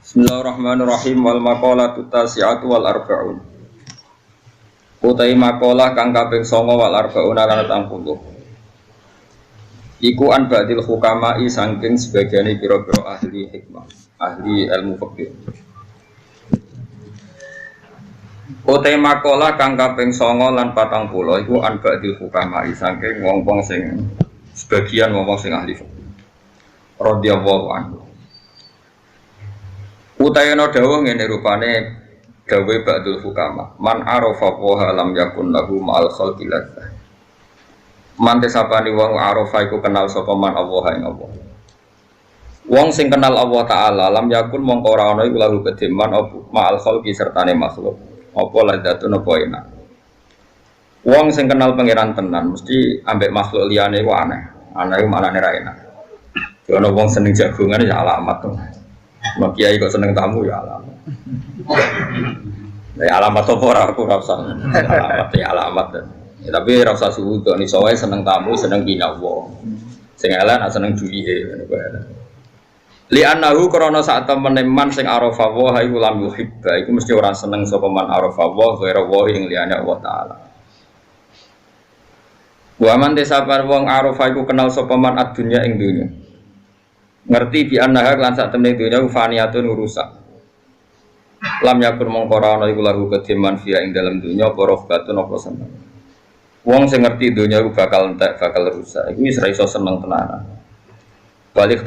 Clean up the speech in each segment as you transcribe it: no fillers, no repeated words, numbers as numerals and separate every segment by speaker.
Speaker 1: Bismillahirrahmanirrahim wal maqalatu tasi'atu wal arba'un. Utai maqalah kang kaping 9 wal arba'un lan 40. Iku an ba'dil hukama'i saking sebagiane pira-pira ahli hikmah, ahli ilmu fikih. Utai maqalah kang kaping 9 lan 40 iku an ba'dil hukama'i saking wong-wong sing sebagian wong-wong sing ahli fikih. Radhiyallahu anhu. Utayana dawuh ngene rupane dawuh ba'dul hukama man arafa wa lam yakun lahu ma'al khalqi ladzah man tesapani wong arafa iku kenal sapa man Allah ing Allah wong sing kenal Allah taala lam yakun mongko ora ana iku lahu kedeman apa ma'al khalqi sertane makhluk apa ladzatun apa enak wong sing kenal pangeran tenan mesti ambek makhluk liyane iku aneh iku maknane ra enak ana wong seneng jagongan ya alamat to. Mak kiai kok seneng tamu ya alamat. Ya alamat apa ora aku ora usah. Alamat ya alamat. Ya, tapi ora usah suudon iso wae seneng tamu, seneng binawa. Sing elek seneng duwihe ngene kuwi. Li annahu krana sak temene man sing arafa wa iku lam yuhibba iku mesti ora seneng sapa man arafa wa ghairu wa ing liyane Allah taala. Wa man desapar wong arafa iku kenal sapa man ad-dunya ing dunya. Ngerti bi annaha lan sak temene dunya faniyatun rusak. Lam yakun mongko ora ana iku lahu kediman fiya ing dalam dunya apa rohbatun apa seneng. Wong sing ngerti dunya iku bakal entek, bakal rusak. Iku wis ra iso seneng tenanan. Balik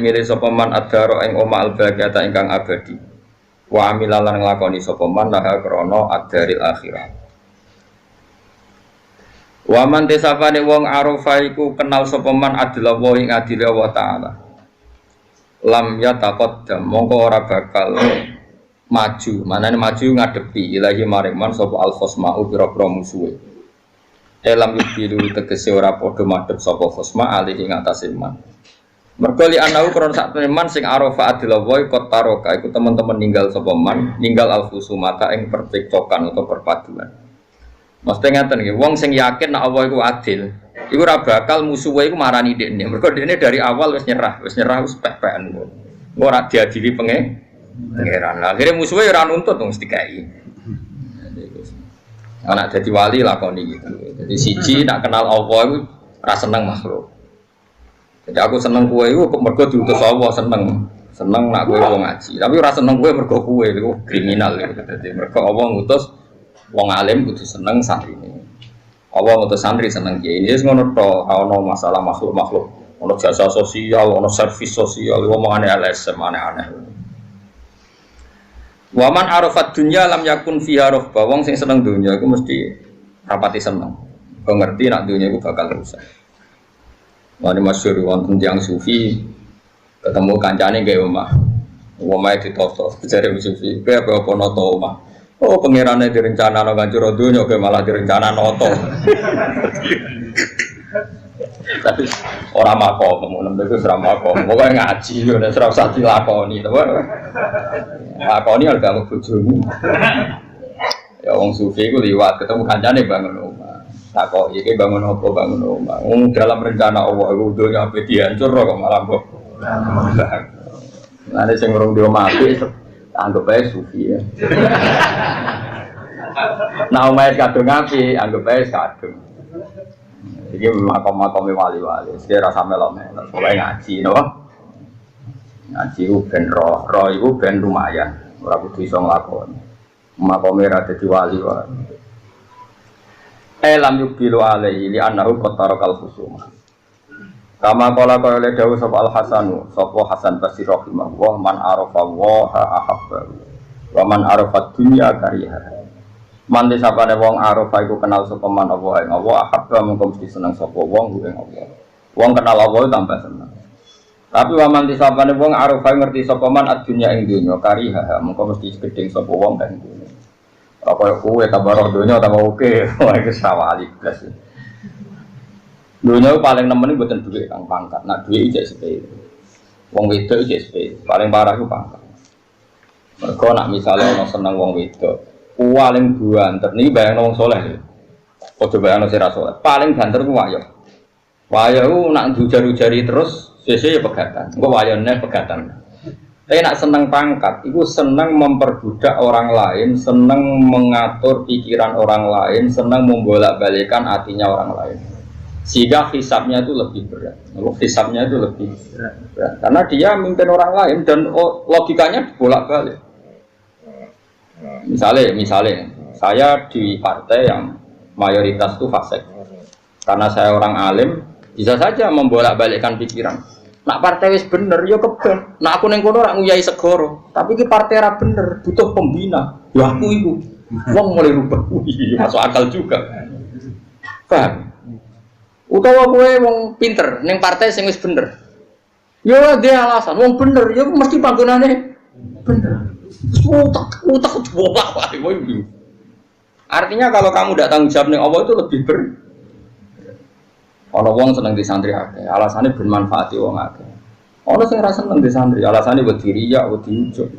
Speaker 1: milih sapa man adaro ing oma al-baqiyata ingkang abadi. Wa amila lan nglakoni sapa man laha krana ad-daril akhirah. Wa man tesapane wong arafa iku kenal sapa man adil wa ing adile Allah taala. Lam yataqaddam mongko ora bakal maju manane maju ngadepi ilahi maring man sapa al-khosma'u pira-pira musuhe elam yubilu tegese ora padha madhep sapa khosma alih ing atase man mergo li anahu kron sak teman sing arafa adilawai kot taroka iku teman-teman ninggal sapa man ninggal al-khusumata ing percekcokan atau perpaduan mesti ngaten nggih wong sing yakin nek Allah iku adil iku ora bakal musuhe iku marani dekne. Mergo dekne dari awal wis nyerah wis pek-pekan ngono. Ora diadili pangeran. Akhire musuhe ora nuntut wong mesti dikai. Anak dadi wali lakoni gitu. Jadi siji nak kenal Allah iku ora seneng makhluk. Jadi aku seneng kowe iku mergo diutus Allah seneng. Seneng nak kowe wong ngaji. Tapi ora seneng kowe mergo kowe iku kriminal gitu. Jadi mergo Allah ngutus wong alim kudu seneng sarine. Allah ngutus santri seneng kiai. Wis ngono to, ana masalah makhluk-makhluk, ana jasa sosial, ana servis sosial, omongane LSM aneh-aneh. Wa man arafat dunya lam yakun fiha rahba. Wong sing seneng dunya iku mesti rapati seneng. Kok ngerti nek dunya iku bakal rusak. Wani masyhur wonten tiyang sufi ketemu kancane gawe omah. Omahe ditoto, jare sufi, "Kowe apa noto omah?" Oh pengirannya direncana no ganjur dunia, oke malah direncana noto. Tapi orang makom, menurut itu seram makom. Pokoknya ngaji, udah serap sati lakoni, lakoni harga ngebujumu. Ya orang sufi itu liwat ketemu kancane bangun rumah. Takok, ini bangun apa bangun rumah. Dalam rencana Allah itu dunia apa dihancur kok malah kok. Nanti sing urung dia mati. Anggap aja sufi ya. Nah umat kadung ngapi, anggap aja kadung. Jadi makom-makomnya wali-wali. Saya rasa melomel, soalnya ngaji, no? Ngaji itu ben roh itu ben lumayan. Orang kudu iso nglakoni. Makomnya rada di wali-wali. Lam yubilu alaihi li annahu qattarakal khusumah. Kama qala qala dawu sapa al-Hasanu sapa Hasan Basri rahimahullah man arafa wa ahabba wa man arafa dunya kariha man desapane wong arafa iku kenal sapa man Allah ing Allah ahabba mengko mesti seneng sapa wong ing Allah wong kenal Allah tambah seneng tapi wa man desapane wong arafa ngerti sapa man ad-dunya ing dunya kariha mengko mesti gedeng sapa wong ing dunya apa kowe tambah roh dunya tambah oke wae kesawali blas. Dunia paling nemen buatan duit kang pangkat, nak duit ijek sepele. Wong wedok ijek sepele, paling parah itu pangkat. Mereka nak misalnya orang seneng wong wedok, paling banter. Ini bayang wong soleh. Ojo bayang si rasoleh. Paling banter ku wayo. Wayo nak jujari terus, sese ya pegatan. Enggak wayone pegatan. Tapi nak seneng pangkat, itu seneng memperbudak orang lain, seneng mengatur pikiran orang lain, seneng membolak-balikan hatinya orang lain. Sehingga hisabnya itu lebih berat. Hisabnya itu lebih berat. Karena dia memimpin orang lain dan logikanya bolak-balik. Misalnya, saya di partai yang mayoritas itu fasik. Karena saya orang alim, bisa saja membolak-balikkan pikiran. Nak partai wis bener, ya keben. Nak aku neng kono rak nguyai segoro. Tapi ki partai ra bener, butuh pembina. Ya aku itu. Wong mulai rubah. Masuk akal juga. Paham? Utawa kowe wong pinter neng partai sing wis bener. Ya dia alasan wong bener, ya mesti panggonane bener. Utak bolak wae. Artinya kalau kamu tidak tanggung jawab neng Allah itu lebih Ono wong seneng di santri akeh, alasannya bermanfaati wong akeh. Ono sing ra seneng di santri, alasannya wedi riya, wedi ujug.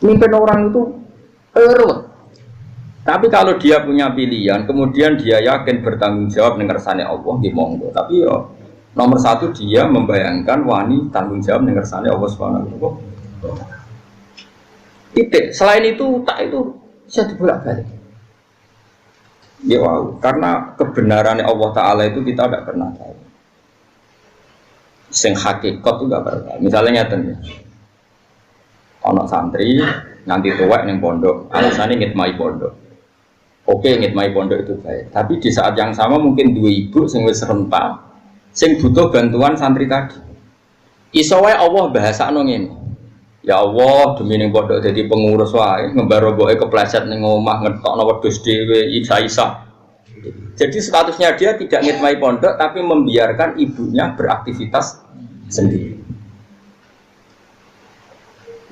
Speaker 1: Mimpin orang itu ruwet. Tapi kalau dia punya pilihan, kemudian dia yakin bertanggung jawab ning kersane Allah, nggih monggo. Tapi yo nomor satu dia membayangkan wani tanggung jawab ning kersane Allah Subhanahu wa taala. Titik. Selain itu tak itu bisa dibolak-balik. Ya wow, karena kebenaran Allah Ta'ala itu kita tidak pernah tahu. Sing hakikat itu tidak pernah tahu. Misalnya nyata ono santri nanti tuwek ning pondok, alasannya ngitmai pondok. Oke, ngitmai pondok itu baik. Tapi di saat yang sama mungkin dua ibu sing wis rentak, sing butuh bantuan santri tadi. Iso wae Allah bahasakno ngene. Ya Allah, demi ning pondok jadi pengurus wae, ngembaroboke kepleset ning omah ngetokno wedhus dhewe isa-isa. Jadi statusnya dia tidak ngitmai pondok tapi membiarkan ibunya beraktivitas sendiri.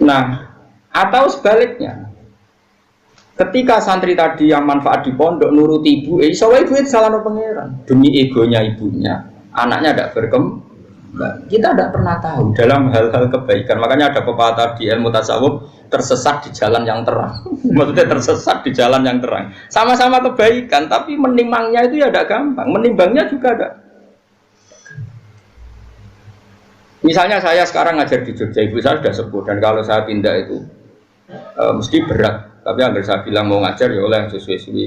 Speaker 1: Nah, atau sebaliknya. Ketika santri tadi yang manfaat di pondok nurut ibu, iso wae ibu salahno pangeran. Demi egonya ibunya, anaknya tidak berkembang. Kita tidak pernah tahu dalam hal-hal kebaikan. Makanya ada pepatah di ilmu tasawuf, tersesat di jalan yang terang. Maksudnya tersesat di jalan yang terang. Sama-sama kebaikan, tapi menimangnya itu ya tidak gampang. Menimbangnya juga ada. Misalnya saya sekarang ngajar di Jogja, ibu saya sudah sepuh, dan kalau saya pindah itu mesti berat. Tapi agar saya bilang mau ngajar ya oleh sesuai.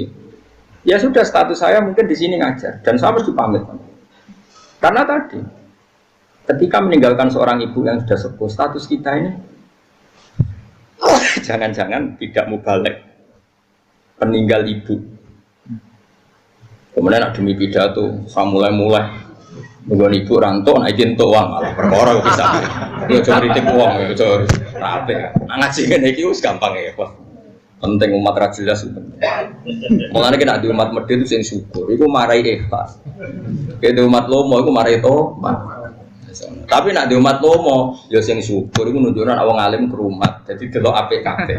Speaker 1: Ya sudah, status saya mungkin di sini ngajar, dan saya harus dipamit. Karena tadi ketika meninggalkan seorang ibu yang sudah sepuh, status kita ini jangan-jangan tidak mubalek peninggal ibu. Kemudian ada demi pidato, saya mulai nungguan ibu rantok, naikin tuang, malah perkara bisa. Ya cuma kritik uang, ya cuma rapi. Ngaji kan iki wis gampang ya, Pak. Penting umat ra jelas itu. Mulane kena di umat medhit itu sing syukur, iku marai ikhlas. Kene umat lomo iku marai tobat. Tapi nak di umat lomo, ya sing syukur itu nunjukkan awang alim kerumat, jadi delok apik kabeh.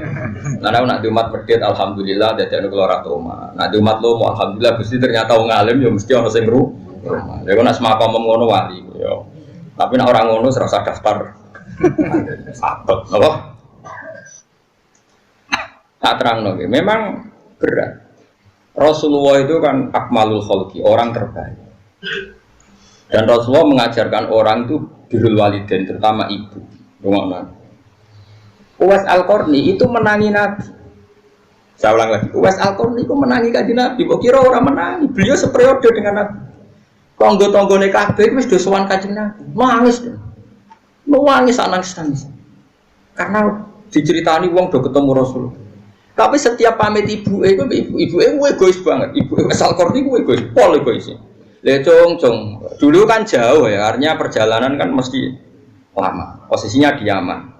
Speaker 1: Nah, nak di umat medhit alhamdulillah dadi ana kelora toma. Nak di umat lomo alhamdulillah Gusti ternyata wong alim ya mesti ana sing kerumat. Ya kok nak semakom ngono wali ya. Tapi nak orang ngono ora usah daftar. Sabet apa? Tak terangno nggih, memang berat. Rasulullah itu kan akmalul khalqi, orang terbaik. Dan Rasulullah mengajarkan orang itu birrul walidain, terutama ibu. Uwais Al-Qarni itu menangi Nabi. Saya ulang lagi, Uwais Al-Qarni itu menangi kanjeng Nabi. Kok kira orang menangi? Beliau seperiode dengan Nabi. Tonggo-tonggone kabeh wis do sowan kanjeng Nabi. Nangis. Nangis nangis. Karena diceritani wong do ketemu Rasul. Tapi setiap pamit ibu egois banget. Ibu Uwais Al-Qarni ku egois, pol egois. Lecong, dulu kan jauh ya, artinya perjalanan kan mesti lama. Posisinya di Yaman,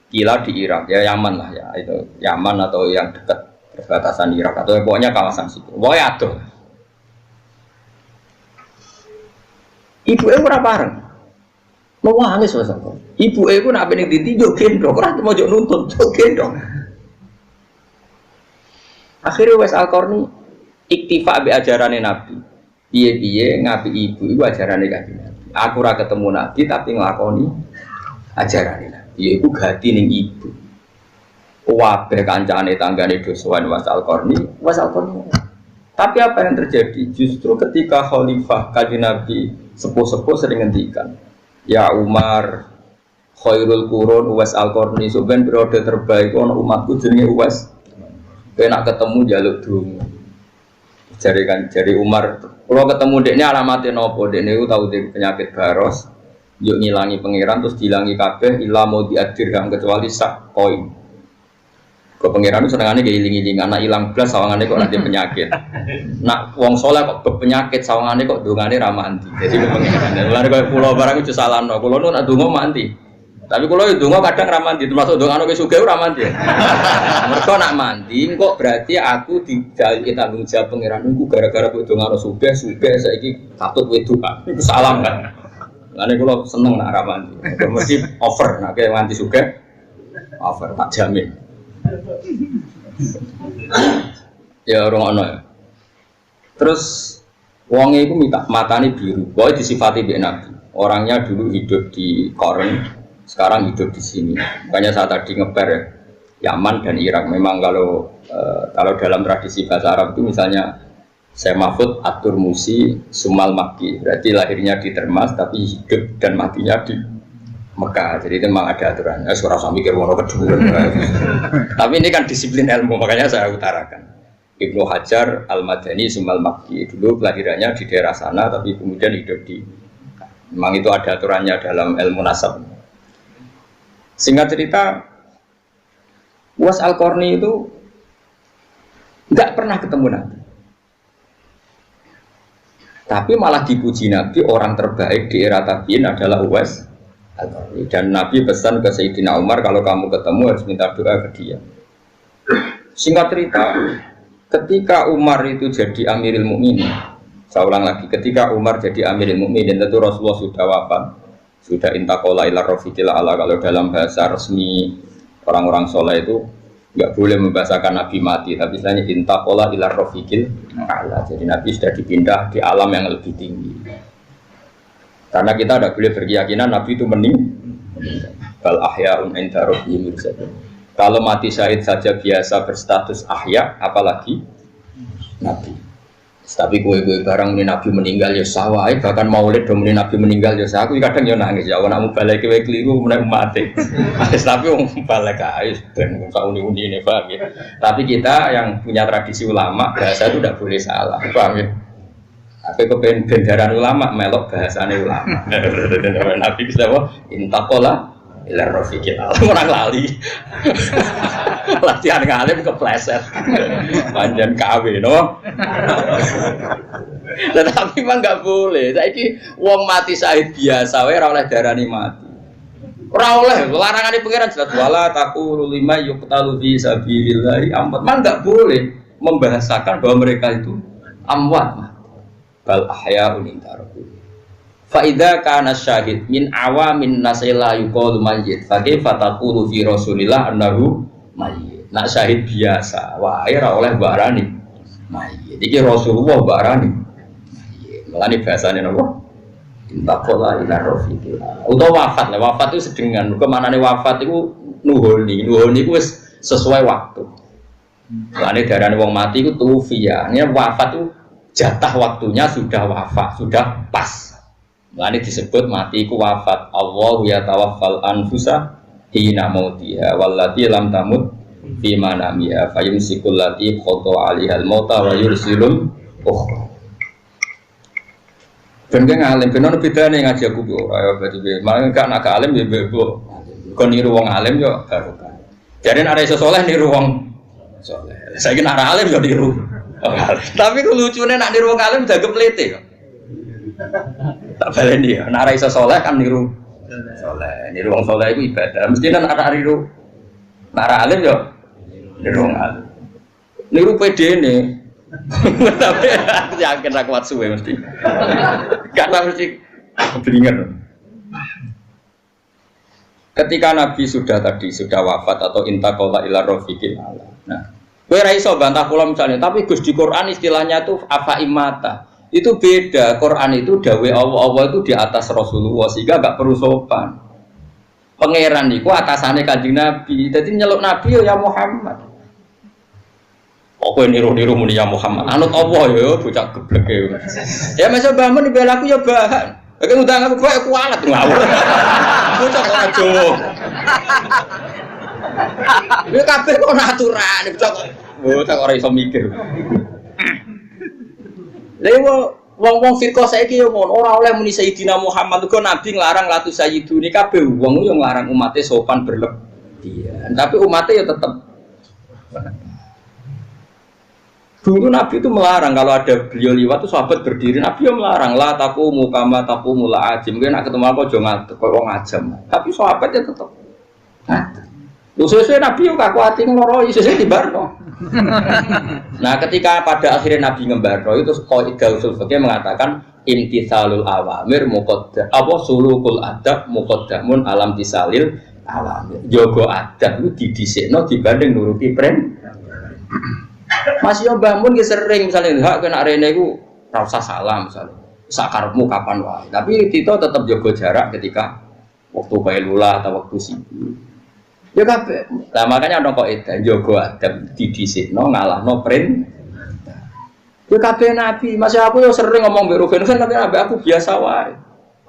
Speaker 1: Kila di Irak, ya Yaman lah ya, itu Yaman atau yang dekat perbatasan Irak atau pokoknya kawasan situ. Pokoknya aduh. Ibu ora bareng, mau nangis masalah. Ibu nak bening titi jo gendong, ora mau jo nuntun jo gendong. Akhirnya Uwais Al-Qarni iktifa be ajarane Nabi. Piye ngapi ibu itu ajarane kanjeng Nabi. Aku ora ketemu Nabi tapi nglakoni ajarane Nabi. Iku gati ning ibu. Kabeh kancane tanggane dosowan Uwais Al-Qarni. Tapi apa yang terjadi? Justru ketika khalifah kanjeng Nabi sepuh-sepuh sering ngendikan, "Ya Umar, Khairul Qurun Uwais Al-Qarni sampeyan periode terbaik ana umatku jenenge Uwais. Kowe nak ketemu njaluk donga. Jari Umar, kalau ketemu dekne alamatnya nopo, dekne itu tahu penyakit baros, yuk ngilangi pangeran terus dilangi kabeh, ilah mau diadirkan kecuali sak koin. Ke pangeran itu senengannya kayak iling-iling, anak hilang belas sawangannya kok nanti penyakit. Nak wong soleh kok berpenyakit sawangannya kok dongane ramanti. Jadi ke pangeran. Dan lalu kalau pulau barang itu salah no, pulau nu nak dongo manti. Tapi kalau itu dongo kadang ramanti, termasuk dongo anu kesugai ramanti. Mereka nak mandi, kok berarti aku tidak tanggung jawab pangeran itu gara-gara aku dongo anu suge saya ini katut wedukan. Itu salah kan? Lalu kalau seneng nak ramanti, mesti over, nak kayak mandi suge, over tak jamin. Ya orang ono ya. Terus wongnya itu minta matanya biru. Boy disifati mbek Nabi. Orangnya dulu hidup di Koren, sekarang hidup di sini. Makanya saat tadi ngeper ya, Yaman dan Irak. Memang kalau dalam tradisi bahasa Arab itu misalnya saya Mahfud Atur Musi Sumal Makki. Berarti lahirnya di Termas tapi hidup dan matinya di Mekah, jadi itu memang ada aturan. Sekarang saya mikir wono kedua. Tapi ini kan disiplin ilmu, makanya saya utarakan. Ibnu Hajar Al-Madani Sumal Makki dulu kelahirannya di daerah sana, tapi kemudian hidup di. Memang itu ada aturannya dalam ilmu nasab. Singkat cerita, Uwais Al-Qarni itu nggak pernah ketemu Nabi, tapi malah dipuji Nabi orang terbaik di era tabiin adalah Uwais. Dan Nabi pesan ke Sayyidina Umar kalau kamu ketemu harus minta doa ke dia. Singkat cerita, ketika Umar itu jadi Amirul Mukminin, saya ulang lagi, ketika Umar jadi Amirul Mukminin tentu Rasulullah sudah wafat, sudah intaqala ila rafiqil ala. Kalau dalam bahasa resmi orang-orang soleh itu nggak boleh membahasakan Nabi mati, tapi istilahnya intaqala ila rafiqil ala. Jadi Nabi sudah dipindah di alam yang lebih tinggi. Karena kita tidak boleh berkeyakinan Nabi itu bal ahya'un 'inda rabbihim yurzaqun. Kalau mati syahid saja biasa berstatus ahya, apalagi Nabi. Tapi gue barang ini Nabi meninggal ya sawah, bahkan maulid dong ini Nabi meninggal ya sawah. Aku kadang ya nangis ya, nak balik ke keliru mulai mati. Tapi balik guys dan uni-uni ini paham ya. Tapi kita yang punya tradisi ulama bahasa itu tidak boleh salah, paham ya. Aku kepengen bendaran ulama, melok bahasane ulama. Nabi bisa apa? Intaqala ila rafiqil a'la. Orang lali. Latihan ngalim kepleset. Panjen KW no. Tetapi memang enggak boleh. Saiki wong mati syahid biasa wae ora oleh darani mati. Ora oleh, larangane pangeran jelas wala taqulu lima yuqtalu fi sabilillah amwat. Memang enggak boleh membahasakan bahwa mereka itu amwat. Bal ahya'un 'inda rabbihim. Fa idza kana syahid min awamin nasila yuqalu mayyit fa kaifa taqulu fi Rasulillah annahu mayyit. Nak syahid biasa wae ora oleh barani mayyit. Iki Rasulullah barani mayyit. Mulane bahasane napa? Intaqala ila rafiqil. Utawa wafat itu sedengan. Kemanane wafat itu nuhoni itu wis sesuai waktu. Mulane darane wong mati iku tufiya. Ini wafat itu jatah waktunya sudah wafat, sudah pas. Ini disebut mati ku wafat. Allahu yatawaffal anfusa hina mautiha wallati lam tamut fi manamiha fayumsikul lati qada 'alaihal mauta wa yursilul ukhra. Ben ngalim ben ono bedane ngaji aku ora ya berarti malah gak nak alim ya bebo. Kon niru wong alim yo barokah. Jare nek iso saleh niru wong saleh. Saiki nek alim yo niru. Tapi lucunya nak niru wong alim jaga pelite kok. Tak baleni ya, nak iso saleh kan niru saleh. Niru wong saleh iku ibadah. Mesti nek nak niru nak alim yo niru wong alim. Niru pedene. Tapi aku yakin ra kuat suwe mesti. Karena mesti keblinger. Ketika Nabi sudah wafat atau intaqala ila rafiqil a'la. Nah, kowe ra iso bantah kula misalnya, tapi Gus di Quran istilahnya itu afa imata. Itu beda. Quran itu dawe Allah itu di atas Rasulullah sehingga enggak perlu sopan. Pangeran niku atasane Kanjeng Nabi. Dadi nyeluk Nabi ya Muhammad. Kowe niru-niru muni ya Muhammad. Anut Allah ya bocah geblek. Ya masa bangun dibela aku ya bahan. Oke utang aku kowe kualat ngawur. Bocah kok aja. Yo kabeh kok aturan bocah kok. Bocah kok ora iso mikir. Lha wong-wong firqah saiki yo ngono, ora oleh muni Sayyidina Muhammad kok nabi nglarang latu sayyiduni kabeh wong yo nglarang umate sopan berlebihan. Tapi umate yo tetep. Dulu Nabi itu melarang kalau ada beliau liwat itu sahabat berdiri, Nabi yang melarang la taqumu kama taqumu la ajim. Mungkin nak ketemu aku jangan kok ngajam. Tapi sahabatnya tetap. Lu sesuai Nabi yang kaku hati ngeloroi sesuai di barno. Nah ketika pada akhirnya Nabi ngembarno itu qaidah usul fikih mengatakan imtitsalul awamir muqaddam apa sulukul adab muqaddamun alam tisalil awamir. Jogo adab itu didhisikno dibanding nuruti perintah. Mas yo bangun ki sering misalnya hak kena rene iku ora usah salam misalnya. Sakarepmu kapan wae. Tapi kita tetap jaga jarak ketika waktu kailula atau waktu sibuk. Ya kabeh. Lah makanya ana kok edan jaga adab didhisikno ngalahno perintah. Ya kabeh nabi, Mas aku yo sering ngomong mbek Rugen kan tapi ambek aku biasa wae.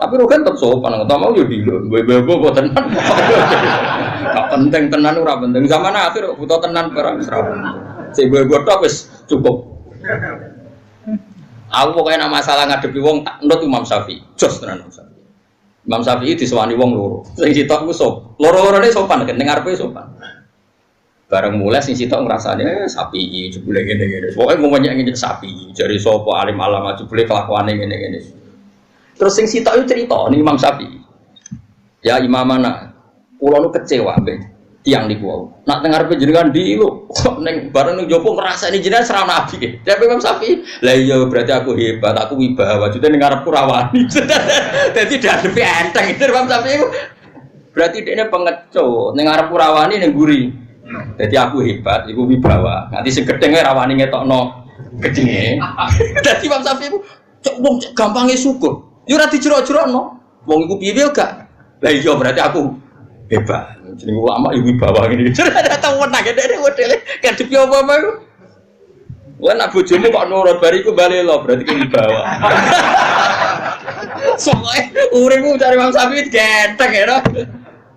Speaker 1: Tapi Rugen tetep sopan ngono mau yo dilo. Bebo kok tenan. Gak penting tenan ora penting. Zaman akhir butuh tenan barang ora penting. Sing gue tok wis cukup. Aku pokoknya nak masalah ngadepi wong tak nut Imam Syafi'i. Jos tenan Imam Syafi'i. Imam Syafi'i disewani wong loro. Sing sitok ku sop. Loro-lorone sopan nek ning ngarepe sopan. Bareng mulai sing sitok ngrasane sapi jebule ngene-ngene. Pokoke ngomongnya ngene sapi. Jare sapa alim alama jebule kelakuane ngene-ngene. Terus sing sitok itu cerita ning Imam Syafi'i. Ya imamana kula nu kecewa mbek tiang niku wau. Nak dengar panjenengan di lho, ning bareng ning jopo ngrasani jenengan serah nabi. Tapi Imam Syafi'i, lah iya berarti aku hebat, aku wibawa. Jute ning ngarepku rawani. Dadi dadepi enteng itu Imam Syafi'i. Berarti dekne pengecut, ning ngarepku rawani ning guri. Dadi aku hebat, iku wibawa. Nanti sing gedenge rawani ngetokno gedenge. Dadi Imam Syafi'i cok wong gampange syukur. Yo ora dijero-jerokno. Wong iku piye gak? Lah iya berarti aku hebat. Jeneng ulama ibu bawah ini. Ada tahu menang gede modele kadepi apa-apa iku. Wah nak bojomu kok nurut bariku bali lo berarti ki bawah. Soale uripmu cari Imam Syafi'i genteng ya.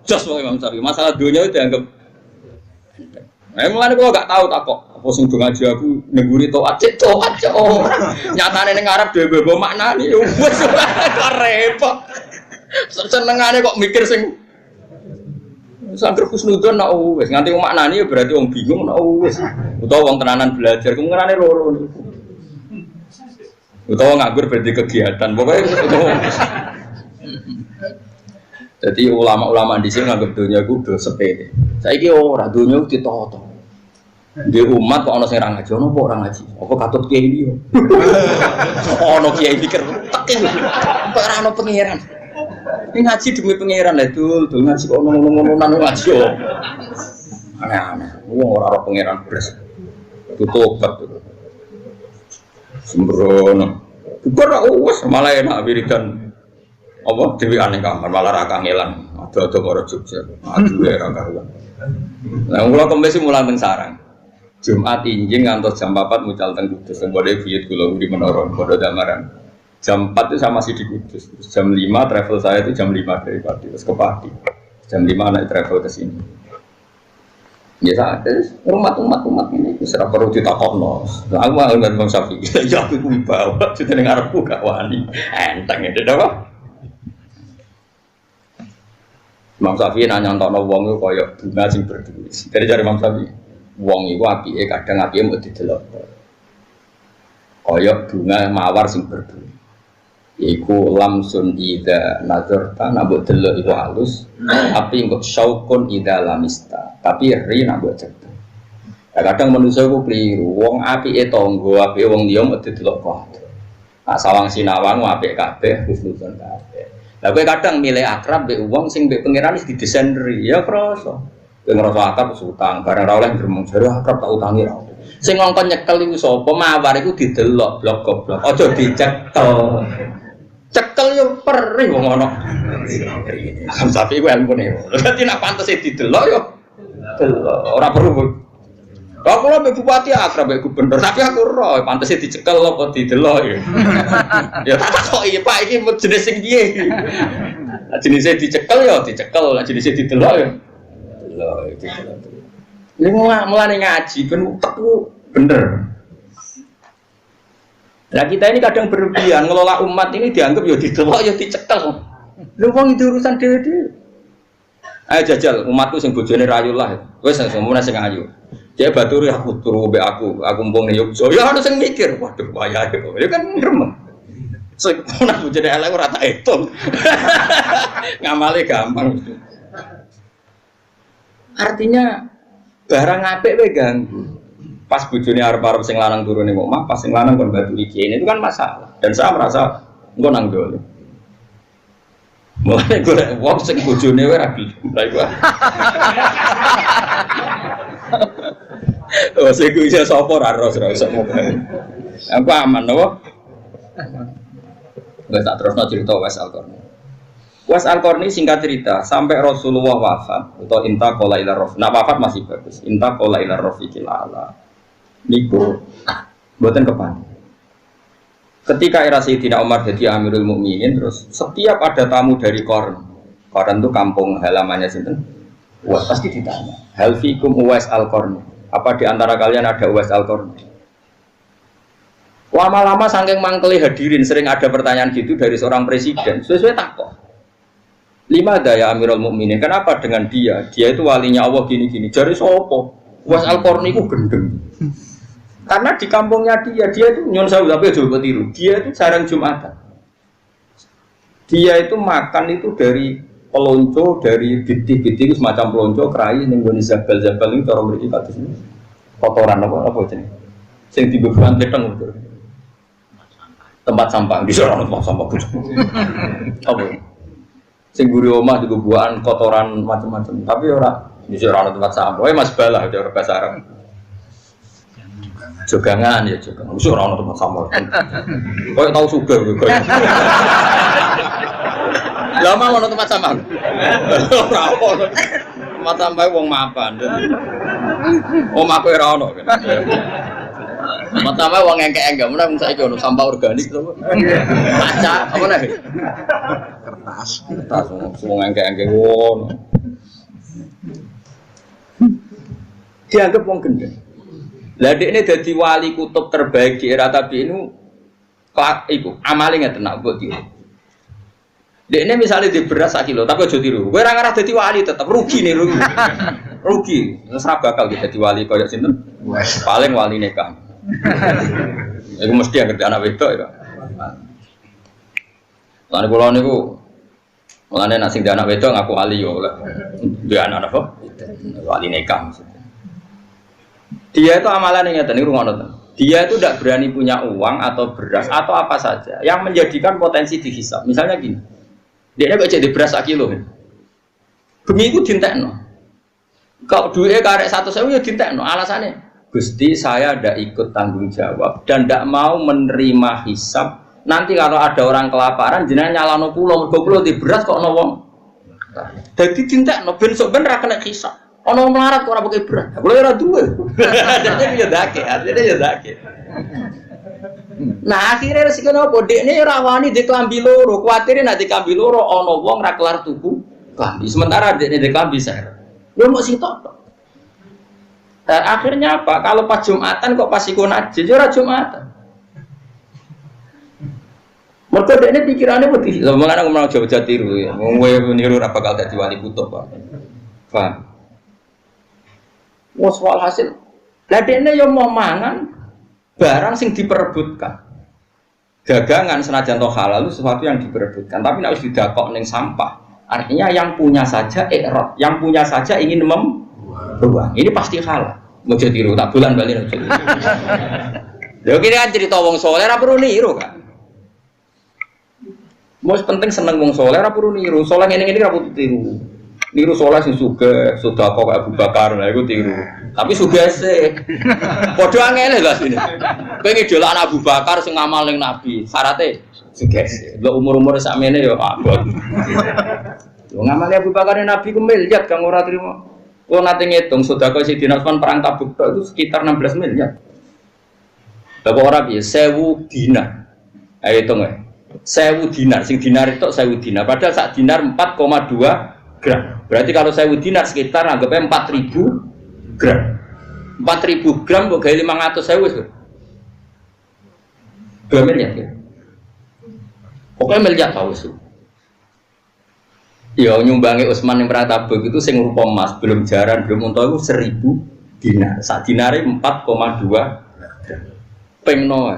Speaker 1: Jos wong Imam Syafi'i masalah dunia itu dianggap enteng. Nah, mulane kok gak tahu tak kok apa sing do ngaji aku nengguri taat oh. Nyatane ning Arab dhewe bebo maknane yo wis kok repot. Senengane kok mikir sing sangger husnudzon nak wis nganti maknane berarti wong bingung nak wis utawa wong tenanan belajar kemungkinane loro niku utawa nganggur berarti kegiatan pokoke jadi ulama-ulama di sini nganggep dunia ku do sepele saiki ora dunia ku ditata di umat kok ana sing ra ngaji ono apa ora ngaji apa katut kiai iki ono kiai pikir tekin kok ora ono pangeran. Ini ngaji demi pangeran lah dul ngaji kok ngono-ngononan ngaji yo. Aneh-aneh. Wong ora ora pangeran blas. Tutup. Sembrono. Bukan wis malah enak wiridan. Apa dewi aneh kamar malah ra kangelan. Ada-ada karo Jogja. Aduh ra karuan. Lah kula kemesi mulang teng sarang. Jumat injing ngantos jam 4 mucal teng Kudus. Teng bodhe biyut kula di Menara, Bodo Damaran. Jam 4 itu saya masih di Kudus. Terus jam 5 travel saya itu jam 5 dari Pati terus ke Pati. Jam 5 naik travel ke sini. Biasa ada umat ini serap perlu ditakokno. Nah, aku mau ngomong Bang Syafi'i. Ya aku wibawa, sudah ning arepku gak wani. Enteng itu apa? Bang Syafi'i nanya ntono wong iku kaya bunga sing berduri. Dari jare Bang Syafi'i, wong iku apike kadang apike mbok didelok. Kaya bunga mawar sing berduri. Iku lamsun ida nazarta nabuk delok iku halus tapi engko syaukun ida lamista tapi ri nabuk cedhek. Kadang manusia iku keliru wong apike tangga apike wong liya mesti delok kok. Nah sawang sinawang apik kabeh husnuzon kabeh. Lah kowe kadang milih akrab mbek wong sing mbek pangeran wis didesain ri ya krasa. Kowe ngrasa akrab utang bareng ra oleh gremeng jare akrab tak utangi ra. Sing ngongkon nyekel iku sapa mawar iku didelok blok goblok aja dicekel. Cekel yo perih wong ana. Tapi iku ilmune. Dadi nek pantes didelok yo delok. Ora perlu Kok kula mbek bupati akrab mbek gubernur, tapi aku ora pantese dicekel apa didelok ya. Ya tak kok iki Pak iki jenis sing piye iki. Jenisnya dicekel ya dicekel, jenisnya didelok ya. Delok iki. Ini mulane ngaji ben utekku bener. Nah kita ini kadang berlebihan ngelola umat ini dianggap ya didelok ya dicekel. Lha wong itu urusan dhewe-dhewe. Ayo jajal umatku sing bojone rayu lah. Wis semono sing ayu. Dia baturi aku turu mbek aku mpung ning Yogyakarta. Ya harus sing mikir, waduh wayahe kok. Ya kan gremeng. Sing ana bojone elek ora tak etung. Ngamale gampang. Artinya barang apik wae ganggu. Pas bojone arep-arep sing lanang turu ning omah, pas sing lanang kon batu iki. Ini itu kan masalah. Dan saya merasa engko nang dole. Mulai gue wong sing bojone wae ra gelem. Mulai gue. Oh, sing iso sapa ra usah ngomong. Aku aman napa? Wes tak terusno cerita Wes Al-Qarni. Wes Al-Qarni singkat cerita, sampai Rasulullah wafat atau intaqala ila rafiq. Nah wafat masih bagus. Intaqala ila rafiqil a'la. Niku mboten kepan. Ketika era Sayyidina Umar jadi Amirul Mukminin, terus setiap ada tamu dari Qarn itu kampung halamannya sinten? Wah, pasti ditanya. Hal fikum Uwais Al-Qarni? Apa di antara kalian ada Uwais Al-Qarni? Lama-lama saking mangkeli hadirin sering ada pertanyaan gitu dari seorang presiden. Sesuai takut. 5 daya Amirul Mukminin. Kenapa dengan dia? Dia itu walinya Allah gini-gini. Jari sopo? Uwais Al-Qarni ku gendeng. Karena di kampungnya dia itu nyon sewu tapi coba tiru. Dia itu jarang Jumatan. Dia itu makan itu dari pelonco, dari biti-biti semacam pelonco, kerai, nenggoni zabal-zabal ini cara mriki kados ini. Kotoran apa jenenge? Sing dibebuan peteng itu. Tempat sampah di sana tempat sampah. Apa? Sing guri omah dibebuan kotoran macam-macam. Tapi ora di sana tempat sampah. Mas balah cara bahasa Arab. Jogangan ya jogangan. Wis ora ono tempat sampah. Kowe tau sugih kowe. Lama ono tempat sampah. Ora ono. Tempat sampah wong mapan. Omahku ora ono. Tempat sampah wong engke-engke men saiki ono sampah organik to. Kaca apa nek? Kertas wong engke-engke ngono. Dianggap wong gendeng. Lah dekne dadi wali kutub terbaik di era tabi'in iku amale ngeten nak mbok tiru. Dekne misale di beras 1 kilo tapi aja tiru. Kowe ora ngarah dadi wali tetep rugi nih rugi. Rugi. Wis ora bakal dadi wali kaya sinten? Paling wali nikah. Iku mesti anggere anak wedok ya. Lan kula niku mulane nek sing anak wedok ngaku wali yo oleh. Dia anak apa? Wali nikah maksudnya. Dia itu amalannya ngeten niku ngono. Dia itu tidak berani punya uang atau beras atau apa saja yang menjadikan potensi dihisab. Misalnya gini. Dia nek cek di beras 1 kilo. Bengi iku dintekno. Kalau duitnya karek 100.000 ya dintekno. Alasannya Gusti saya tidak ikut tanggung jawab dan tidak mau menerima hisab. Nanti kalau ada orang kelaparan jenengan nyalano kula mergo kula di beras kok ono wong. Dadi dintekno ben sok ben ra kena hisab. Ono melarat kok ora pakai beras. Kulo ora duwe. Dadi ya dake, artinya ya dake. Nah, akhirnya resiko nopo? Dekne ora wani diklambi loro, kuwatire nek diklambi loro ana wong ra kelar tuku klambi. Sementara dekne diklambi saya. Yo mok sitok. Dan akhirnya apa? Kalau pas Jumatan kok pas iku najis, ora Jumatan. Mergo dekne pikirane putih. Lha mangane ngomong Jawa tiru ya. Wong kowe niru ora bakal dadi wali kutub, Pak. Paham? Wes walhasil, lah dene yo mau mangan barang sing diperebutkan. Dagangan senajan to halal itu sesuatu yang diperebutkan, tapi nek wis didakok ning sampah, artinya yang punya saja ikrot, yang punya saja ingin membuang. Ini pasti halal. Mau tiru tak bulan bali nek. Lho kira kan cerita wong saleh ora perlu niru kan. Mos penting seneng wong saleh ora perlu niru, saleh ngene-ngene ora perlu tiru. Niru soleh sing sugih, sedekah kaya Abu Bakar, lha iku tiru. Tapi sugih sih. Padha angel lho asline. Kowe ngidolakno Abu Bakar sing ngamal ning Nabi, syaraté sugih sih. Lho umur-umur sakmene ya abot. Yo ngamal Abu Bakar ning Nabi ku miliat kang ora trimo. Kalau nanti ngitung sedekah Sayyidina Utsman perang Tabuk itu sekitar 16 miliar. Bapak orang biasa 1000 dinar. Ayo hitung ya. 1000 dinar, sing dinar itu 1000 dinar. Padahal sak dinar 4,2 gram. Berarti kalau 1000 dinar sekitar anggapnya 4000 gram. 4000 gram kok gawe 500.000. 2 miliar ya. Pokoknya miliar tahu sih. Ya nyumbangi Utsman yang perang Tabuk itu sing rupa emas, belum jaran, belum unta itu 1000 dinar. Sak dinare 4,2 pengno.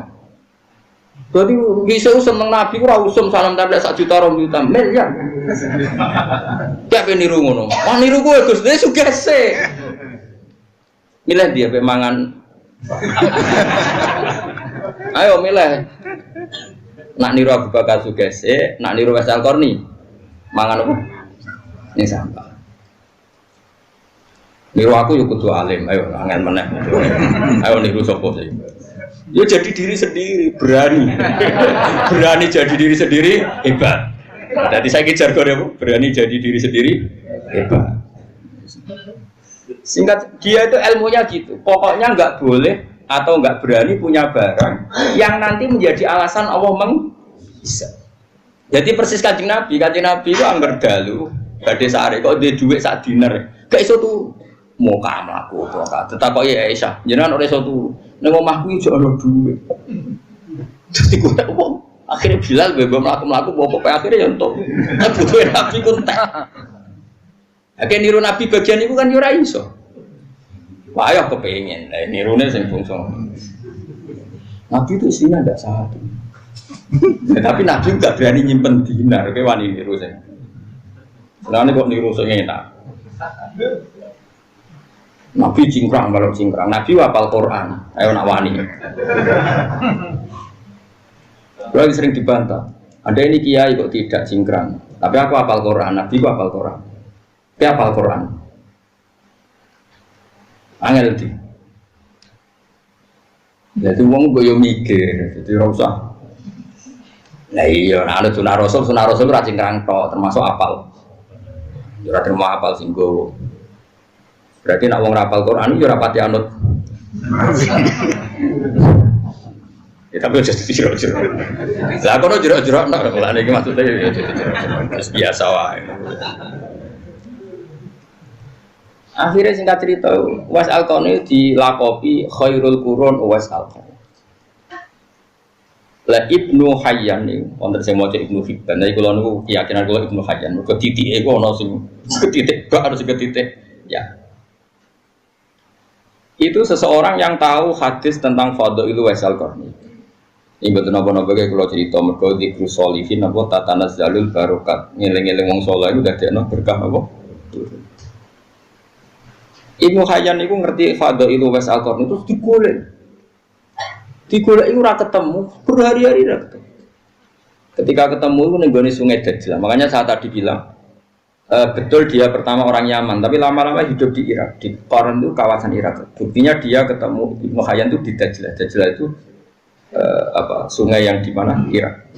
Speaker 1: Jadi bisa seneng Nabi ora usum salam tablet 1 juta 2 juta miliar. Kayak niru ngono. Wah niru kowe Gus, dia sugese. Milih dia pe mangan. Ayo milih. Nak niru Abu Bakar sugese, nak niru Wes Al-Qarni. Mangan apa? Ini sampah. Niru aku yo kudu alim, ayo angel meneh. Ayo niru sapa sih? Ya jadi diri sendiri, berani. Berani jadi diri sendiri, hebat. Jadi saya kejar jargon berani jadi diri sendiri, hebat. Singkat, dia itu ilmunya gitu. Pokoknya nggak boleh atau nggak berani punya barang yang nanti menjadi alasan Allah bisa. Jadi persis Kanjeng Nabi itu angger dalu, badhe sare kok duwe dhuwit sak dinar. Gak iso tuh mau mlaku apa tetap kok ya Aisyah. Jenengan ora iso tuh. Ning omahku ijo ana dhuwit. Dadi kok wong akhire Bilal bebo mlaku-mlaku apa akhire ya entuk. Butuhe Nabi ku entek. Akeh niru Nabi bagian iku kan yo ora iso. Wah ya kepengin. Lah nirune sing bangsa. Nabi itu isinya ndak satu. Tapi Nabi enggak berani nyimpen dinar, kowe wani niru sing. Senane kok niru sing enak. Nabi cingkrang kalau cingkrang, Nabi hafal Quran, ayo nak wani. Lagi sering dibantah, ada ini kiai kok tidak cingkrang, tapi aku hafal Quran, Nabi aku hafal Quran, dia hafal Quran. Angel di. Jadi wong gue yo mikir, jadi rasa. Nah iya, ada sunah Rasul ora cingkrang tok, termasuk hafal. Ora terima hafal singgo. Berarti nak wong rapal Quran yo ora pati anut. Ya tapi aja jero-jero. Lah kono jero-jero nek lha iki maksude ya biasa wae. Akhirnya singkat cerita, Uwais Al-Qarni dilakopi khairul qurun Uwais Al-Qarni. Lah Ibnu Hayyan niku wonten sing maca Ibnu Hibban. Nek kula niku keyakinan kula Ibnu Hayyan mergo titike iku ana sing ketitik bak harus ketitik ya. Itu seseorang yang tahu hadis tentang fadhailul Uwais Al-Qarni. Ini betul napa-napa kayak kalau cerita mergo dzikru sholihin apa tatanazzalul barokat. Ngeling-eling wong saleh iku dadekno berkah apa? Ibnu Hayyan itu ngerti fadhailul Uwais Al-Qarni itu digolek. Digolek itu ora ketemu, berhari-hari ora ketemu. Ketika ketemu itu ning gone Sungai Dajjal. Makanya saya tadi bilang betul dia pertama orang Yaman, tapi lama-lama hidup di Irak. Di Qaran itu kawasan Irak. Buktinya dia ketemu Ibnu Hayyan itu di Dajjal. Dajjal itu sungai yang di mana? Irak.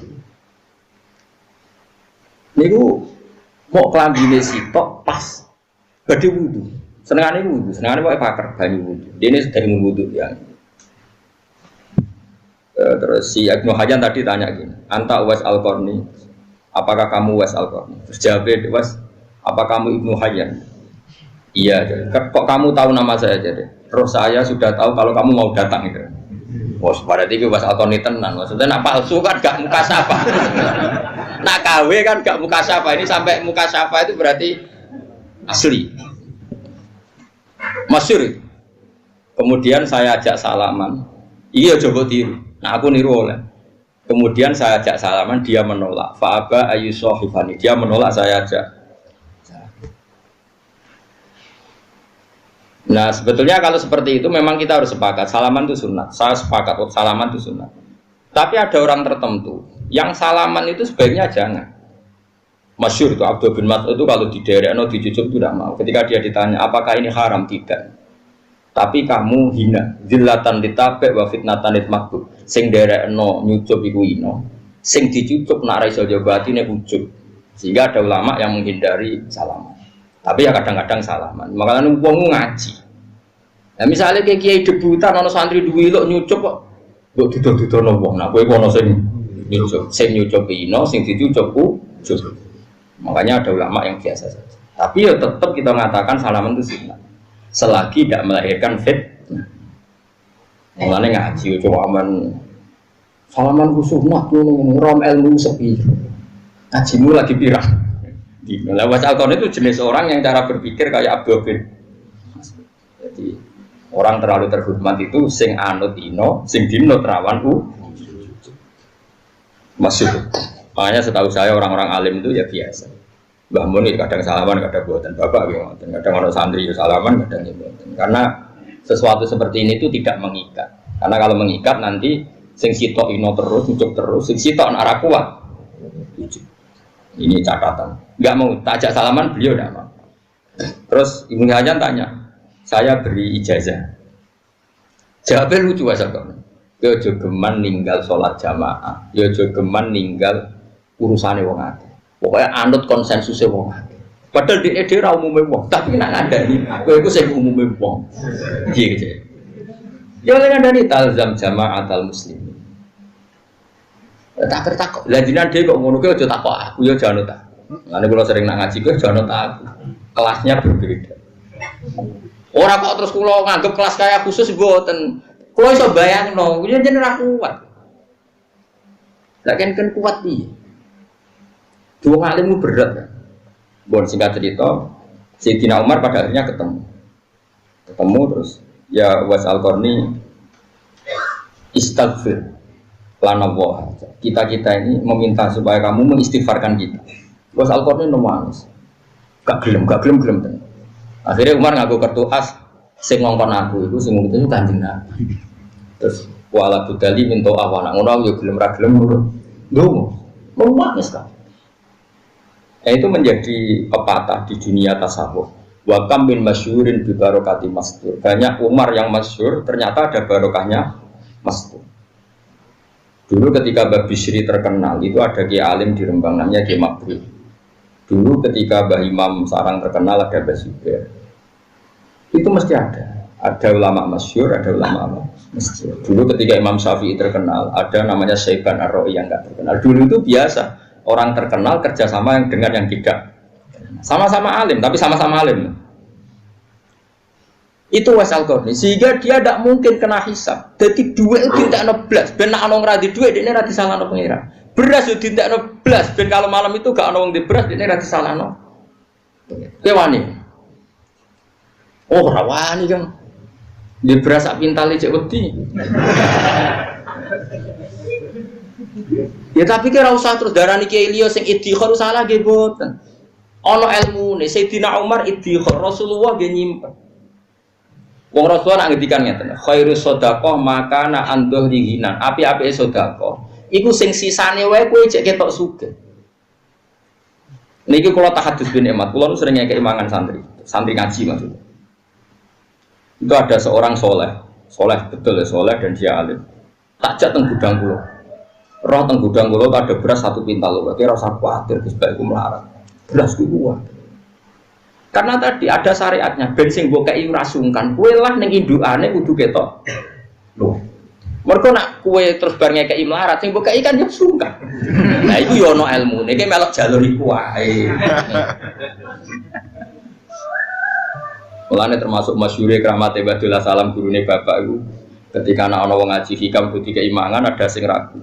Speaker 1: Niku mau klambine sitok pas badhe wudu. Senengane wudu, senengane pokoke pakar banyu wudu. Dene sedang wudu ya. Terus si Ibnu Hayyan tadi tanya gini, "Anta Uwais Al-Qarni? Apakah kamu Uwais Al-Qarni?" Terus jawabnya, "Uwais, apa kamu Ibnu Hayyan?" "Iya." "Kok kamu tahu nama saya?" Jadi, "Terus saya sudah tahu kalau kamu mau datang itu." Wah, pada tiga Uwais Al-Qarni tenan. Maksudnya nak palsu kan gak muka sapa. Nak KW kan gak muka sapa. Ini sampai muka sapa itu berarti asli. Masyhur itu. Kemudian saya ajak salaman. Iya coba tiru. Nah aku niru oleh. Kemudian saya ajak salaman, dia menolak. Fa'aba ayyusohifani. Dia menolak, saya ajak. Nah sebetulnya kalau seperti itu memang kita harus sepakat. Salaman itu sunat. Saya sepakat, salaman itu sunat. Tapi ada orang tertentu yang salaman itu sebaiknya jangan. Masyhur itu Abdul bin Mas'ud itu kalau di daerah dicucuk itu tidak mau. Ketika dia ditanya apakah ini haram, tidak. Tapi kamu hina, zillatan ditabe wa fitnatan ditmakbul. Sing derekno nyucup iku ino, sing dicucup nak ra iso jawab atine ucup. Sehingga ada ulama yang menghindari salaman. Tapi ya kadang-kadang salaman. Makanya wong ngaji. Nah misalnya kayak kiai debutan ana santri duwi lho nyucup kok mbok didol-didono wong. Nah kowe ono sing nyucup ino, sing dicucupku cukup. Makanya ada ulama yang biasa saja. Tapi ya tetap kita mengatakan salaman itu sunnah. Selagi tidak melahirkan fitnah. Makanya ngaji coba aman. Salaman ku sunnah rom ilmu sepi. Ngajimu lagi pirang. Nah, Al-Qur'an itu jenis orang yang cara berpikir kayak Abdul bin. Jadi orang terlalu terhormat itu sing anut ino, sing dinut rawan masuk. Makanya setahu saya orang-orang alim itu ya biasa. Mbah Mun kadang salaman, kadang buatan bapak, kadang orang santri salaman, kadang buatan. Karena sesuatu seperti ini itu tidak mengikat. Karena kalau mengikat nanti sing sitok ino terus, ujuk terus, sing sitok arah kuat. Ini catatan. Enggak mau tajak salaman, beliau tidak mau. Terus Ibu Hajan tanya, saya beri ijazah. Jawabnya lucu asalkan. Yo jogeman ninggal sholat jamaah, yo jogeman ninggal urusane wong akeh. Pokoknya anut konsensusnya wong akeh. Padahal dia ra umume wong, tapi nak ngandani kowe iku sing umume wong. Piye gitu. Yo lek ngandani talzam jama'atal muslimin. Tak bertakok. Lah jenengan dhewe kok ngono kuwi aja takok aku ya janut tak. Ngene kula sering nak ngaji kuwi janut aku. Kelasnya berbeda. Ora kok terus kula nganggep kelas kaya khusus mboten. Kula iso bayangno, kuwi jeneng ra kuat. Lah kan kuat piye? Dua alimmu berat kan. Bon singkat cerita, Sayyidina Umar pada akhirnya ketemu terus ya was Al-Qarni istaghfir lana wa. Kita ini meminta supaya kamu mengistighfarkan kita. Was Al-Qarni nangis. Gak gelem tenan. Akhirnya Umar ngaku kartu as sing ngongkon aku iku sing ngomong itu Kanjeng Nabi. Terus wala budali minta awana ngono yo gelem ra gelem ngono. Ndonga. Nangis kan. Itu menjadi pepatah di dunia tasawuf. Wa kam min masyhurin bi barokati mastur. Banyak Umar yang masyhur ternyata ada barokahnya mastur. Dulu ketika Mbah Bisri terkenal itu ada kiai alim di Rembang namanya Kiai Makbrul. Dulu ketika Mbah Imam Sarang terkenal ada Mbah Zubair. Itu mesti ada. Ada ulama masyhur, ada ulama masyhur. Dulu ketika Imam Syafi'i terkenal ada namanya Syaiban Ar-Ra'i yang enggak terkenal. Dulu itu biasa. Orang terkenal kerjasama yang dengan yang tidak sama-sama alim, tapi sama-sama alim. Itu wasal Qarni, sehingga dia tidak mungkin kena hisab. Jadi duit itu tidak neblas, ben nak ono ngradi duit ini rati salahno pengira. Beras itu tidak neblas, ben kalau malam itu gak ono wong di beras ini rati salahno. Kewani. Oh rawani kan, di beras sak pintal cek wedi. Ya tapi kira usah terus darani Kiai Liyo sing idhikhar salah nggih mboten. Ana ilmune Sayyidina Umar idhikhar Rasulullah nggih nyimpen. Wong Rasulullah nak ngendikan ngeten, khairus shadaqah makana an dhuhri hinan. Api-apike sedekah iku sing sisane wae kowe cek ketok sugih. Niki kula tahadus bin Emat, kula sering ngekeki mangan santri ngaji maksudnya. Itu ada seorang soleh betul ya soleh dan dia alim. Takjak teng gudang kula. Roh teng gudang kula ada beras 1 pintal lho, berarti ora usah kuwatir Gus Bae ku melarat. Beras ku kuat. Karena tadi ada syariatnya, ben sing mbok kei ora sungkan, kowe lah ning indukane kudu ketok. Lho. Mergo nak kowe terus bar ngekeki melarat, sing mbok kei kan yo sungkan. Nah iku yo ana ilmune, iki melok jalur iku wae. Mulane termasuk masyhure kramate Badullah Salam gurune bapak iku ketika ana wong ngaji hikam kudu keimangan ada sing ragu.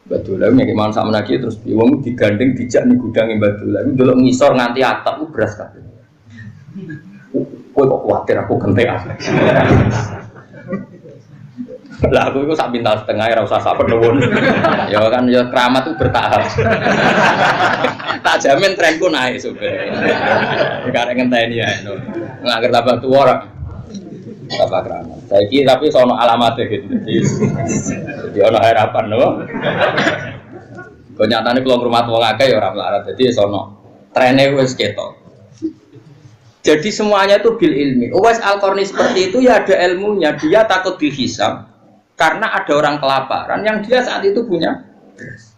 Speaker 1: Badullah nek mangan sak menaki terus wong digandeng dijak ning gudange Badullah iku delok ngisor nganti atap ku beras kabeh. Kowe kok kuwatir aku gentekan. Lah aku iku sak pintal setengah ora usah sak penuwun. Ya kan ya keramat itu bertahap. Tak jamin trenku naik sebenarnya. Karek ngenteni ya. Nggak tambah tua ora. Tambah keramat. Saiki tapi sono alamate gitu. Jadi ono harapan lho. Kok nyatane kula ngrumat wong akeh ya ora melarat. Jadi sono trene wis ketok. Jadi semuanya itu bil ilmi. Uwais Al-Qarni seperti itu ya ada ilmunya. Dia takut dihisab karena ada orang kelaparan yang dia saat itu punya beras.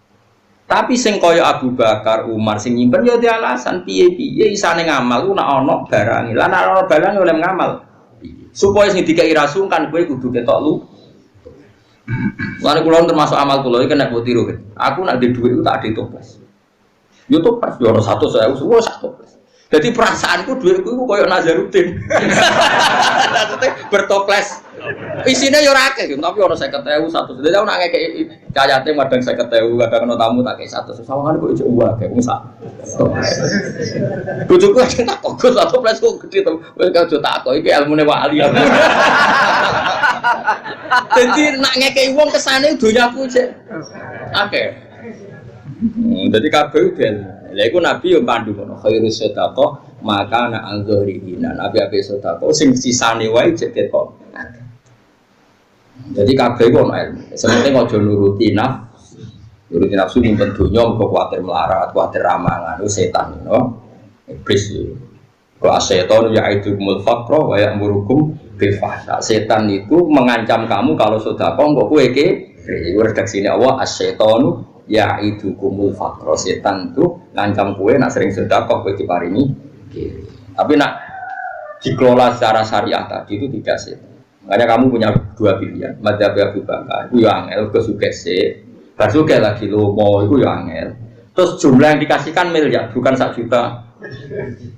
Speaker 1: Tapi sing kaya Abu Bakar, Umar sing nyimpen ya di alasan piye-piye isane ngamal ku nek ana barang. Lah nek ana barang oleh ngamal. Supaya sing dikai rasungkan kowe kudu ketok lu. Lan kula termasuk amal kula iki nek mbok tiru. Aku nek duwe dhuwit ku tak ade toples. Yo toples yo ora 100.000 semua sak toples. Jadi perasaanku duitku itu koyo Nazaruddin. Bertoples. Isine yo ora akeh, tapi ono 50.000 100. Dadi aku nak ngekeki cayate madang 50.000 kadang ono tamu tak kei 100. Sawangane kok ijo wae wong sak. Bojoku sing tak kok toples kok gedhe to. Wis aja takok iki ilmune wali. Dadi nak ngekeki wong kesane donyaku sik akeh. Dadi kabeh den. Lha iku Nabi yo pandu ngono, khairus sedekah maka ana anzurina. Nabi sedekah sing sisane wae jek ketok. Jadi kabeh ku ono ilmu. Sementing aja nuruti nafsu. Nuruti nafsu nyimpen donya kok kuwatir melarat, kuwatir ramangan, itu setan, no? Iblis yo. Wa setan ya'idukumul faqra wa ya'murukum bil fahsya. Setan itu mengancam kamu kalau sedekah kok kowe iki redaksine Allah as-setanu ya'idukumul faqra. Setan itu ngancam kowe nak sering sedekah kowe diparingi kiri. Tapi nak dikelola secara syariah tadi itu tidak setan. Makanya kamu punya dua pilihan. Madzhab Abu Bakar itu yang angel kesukese. Basuke lagi lomo itu yang angel. Terus jumlah yang dikasihkan miliar bukan 1 juta.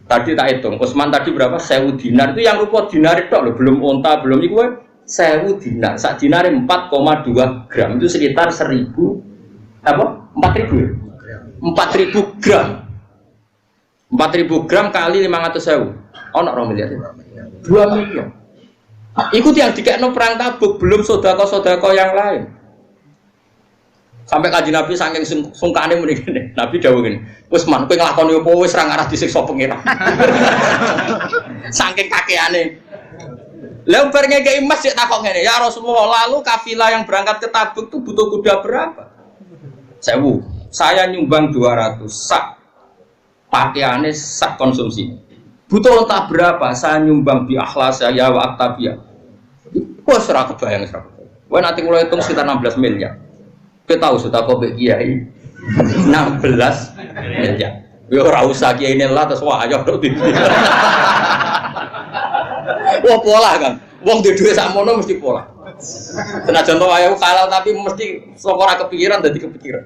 Speaker 1: Tadi tak hitung. Usman tadi berapa? 1.000 dinar itu yang rupa dinar itu loh, belum onta, belum itu 1.000 dinar. Sak dinar 4,2 gram itu sekitar 1.000 apa? 4.000 gram. 4.000 gram kali 500.000. Ono 2 miliar. 2 miliar. Ikut yang dikekno perang Tabuk, belum sedekah-sedekah yang lain. Sampai Kanjeng Nabi saking sungkane muni ngene. Nabi dawuh ngene, "Wis man kowe nglakoni apa wis ra ngarah disiksa pengira." Saking kakeane. Lah bar ngekeki emas sik takok ngene, "Ya Rasulullah, lalu kafilah yang berangkat ke Tabuk itu butuh kuda berapa?" 1.000. Saya nyumbang 200 sak. Pakaiane sak konsumsi. Butuh entah berapa, saya nyumbang bi akhlas saya wa aktabiyah. Wah serah kebayang serah. Wah nanti mulai hitung sekitar 16 miliar. Kita tahu sudah kau kiai 16 miliar. Ya ora usah kiai ini lah terus wah ayo dok. Wah pola kan, wong di duit sakmono mesti pola. Senajan to ayo kalah tapi mesti sok ora kepikiran dadi kepikiran.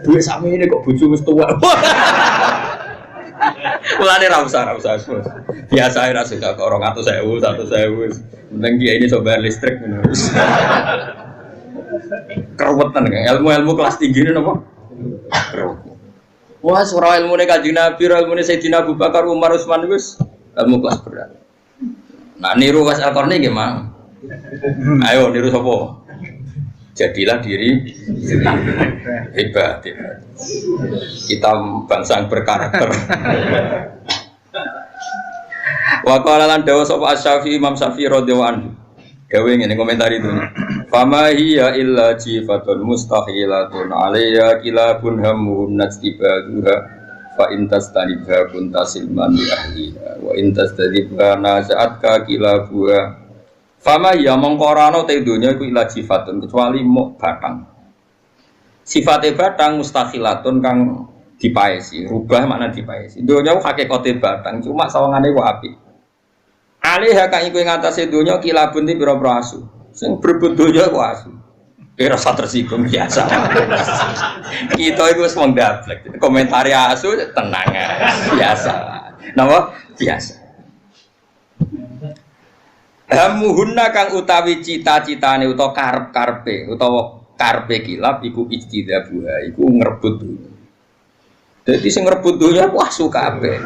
Speaker 1: Duit sakmene ini kok bojo wis tuwa. Mulane ra usah. Biasa ae ra suka kok 200.000, 100.000. Penting kiai ini sobat listrik ngono. Keruwetan kan ilmu-ilmu kelas tinggi ini napa? Wah, surah ilmune Kanjeng Nabi, ilmune Sayyidina Abu Bakar, Umar, Utsman wis ilmu kelas berat. Nah, niru Mas Al-Qarni nggih, Mang. Ayo niru sapa? Jadilah diri hebat. Kita bangsa yang berkarakter. Wa qala lan dawa sapa Asy-Syafi'i Imam Syafi'i radhiyallahu anhu. Dawe ngene komentar itu. Fama hiya illa jifatun mustahilatun alayya kilabun hamun najtibaduha fa in tastanibha kunta silman li ahliha wa in tastadibha nasa'atka kilabuha. Fama ya mongkorano te dunya iku ila sifatun kecuali muk batang. Sifate batang mustakhilatun kang dipaesi, rubah makna dipaesi. Dunya hakikate batang cuma sawangane wae apik. Alih kang iku ing atase dunya kilabun ti pira-pira asu. Sing berebut dunya ku asu. Ora usah tersinggung biasa. Kita iku wis wong dablek. Komentari asu tenang biasa. Napa? Biasa. Hamuhunna kang utawi cita-citane utawa karep-karepe utawa karepe kilap iku ijtidabuha iku ngrebut dunya. Dadi sing ngrebut dunya wah suka kabeh.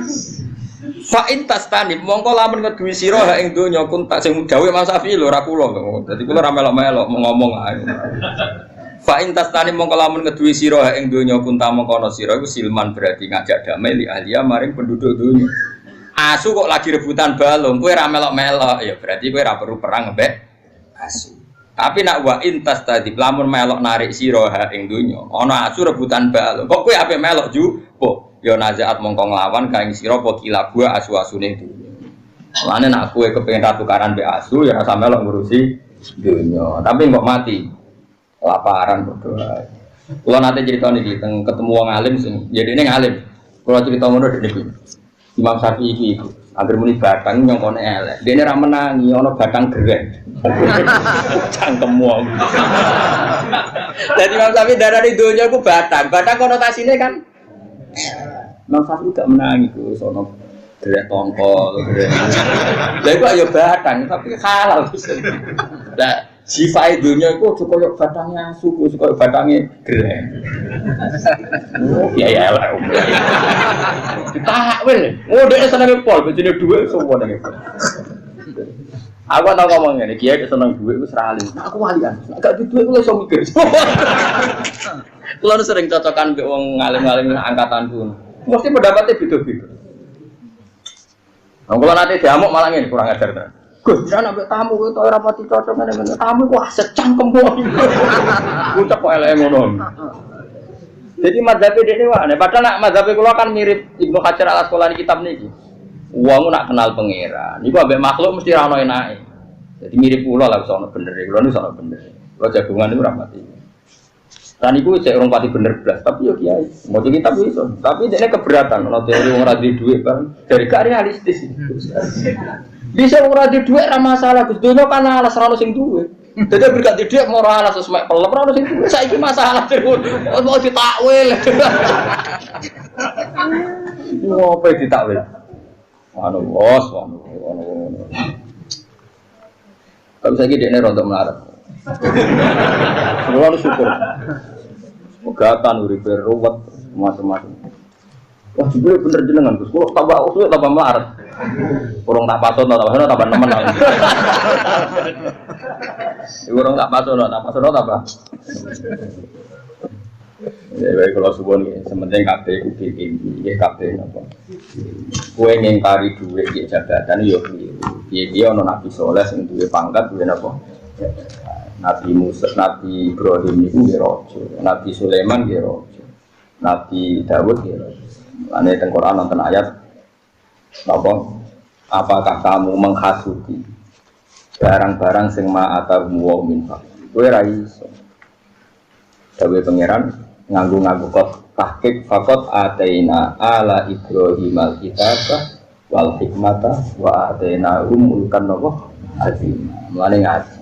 Speaker 1: Fa in tastanib mongko lamun ngeduwi sira ha ing donya kun tak sing dawuh Mas Safi lho ora kula. Dadi kula ora melok-melok ngomong ae. Fa in tastanib mongko lamun ngeduwi sira ha ing donya kun ta mongko ana sira iku silman berarti ngajak damai li ahliya maring penduduk donya. Asu kok lagi rebutan balung, kowe ra melok-melok, ya berarti kowe ora perlu perang mbek asu. Tapi nak wa intas tadi lamun melok narik sira ha ing donya, ana asu rebutan balung. Kok kowe ape melok jupo? Ya nazaat mongko nglawan ka ing sira apa kilabu asu-asune donya. Lane nak kowe kepengin tukaran mbek asu ya ora melok ngurusi donya. Tapi kok mati. Laparan padha. Kalau nanti cerita nih, ketemu wong alim sing, jadi ini ngalim. Kalau cerita ngono dene iki. Imam Syafi'i iki agar muni batang nyongkone elek. Dene ra menangi ana batang gerek. Cangkem wong. Dadi Imam Syafi'i darani donya ku batang. Batang konotasine kan Imam Syafi'i gak menangi ku sono gerek tongkol, gerek. Lah iku ayo batang tapi halal. Lah sifat dunia itu supaya batangnya suku, supaya batangnya gereng. Ya lah. Ditakwil. Oh dia seneng pol, bejone dhuwit semua nang pol. Aku tau ngomong ngene, kiai seneng dhuwit wis ra alim. Aku walian. Gak di dhuwit ku iso mikir. Kulo sering cocokan mbek wong ngalim-ngalim angkatanku. Mesti pendapatnya beda-beda. Kalau nanti diamuk malah ngene kurang ajar ta. Gus, jangan ambil tamu itu orang pati cocok mana-mana. Tamu itu secangkem boy. Ucap kok elek ngono. Jadi mazhab ini wah, padahal nak mazhab kula kan mirip Ibnu Hajar al Asqalani kitab niki. Wong nak kenal pangeran. Niku ambek makhluk mesti ra ono enake. Jadi mirip kula lah sono bener. Kula niku sono bener. Kula jagungan niku ra mati. Lan niku cek urung pati bener blas, tapi yo kiai. Mau kitab iso. Tapi dekne keberatan ono teori wong ra duwe dhuwit kan. Dari gak realistis. Bisa ora di dhuwit ra masalah, Gus. Donya kan alas ra ono sing duwe. Dadi berkat dhuwit moro alas wis mek pelem ra ono sing duwe. Saiki masalah terus mau ditakwil. Ngopo ditakwil? Anu bos, anu. Kalau saiki dekne rontok melarat. Kulo syukur. Pegatan uripe ruwet macam-macam. Wah, jebule bener jenengan, Gus. Kulo tambah usuk tambah melarat. Urung tak pasono tambah nemen. Urung tak pasono tambah. Ya bae kalau suwun iki sementing kabeh ku tinggi, nggih kabeh napa. Kowe ngingkari dhuwit iki jabatan yo piye ana nabi saleh sing duwe pangkat duwe napa. Nabi Musa, Nabi Ibrahim niku nggih raja, Nabi Sulaiman nggih raja. Nabi Daud nggih raja. Ane teng Quran wonten ayat apakah kamu menghasuti barang-barang sing ma'ata wa min fa kowe ra iso dawuh pangeran nganggo tahqiq faqat ataina ala Ibrahim al-kitaba wal hikmata wa ataina mulkan azim. Mulane ngaji.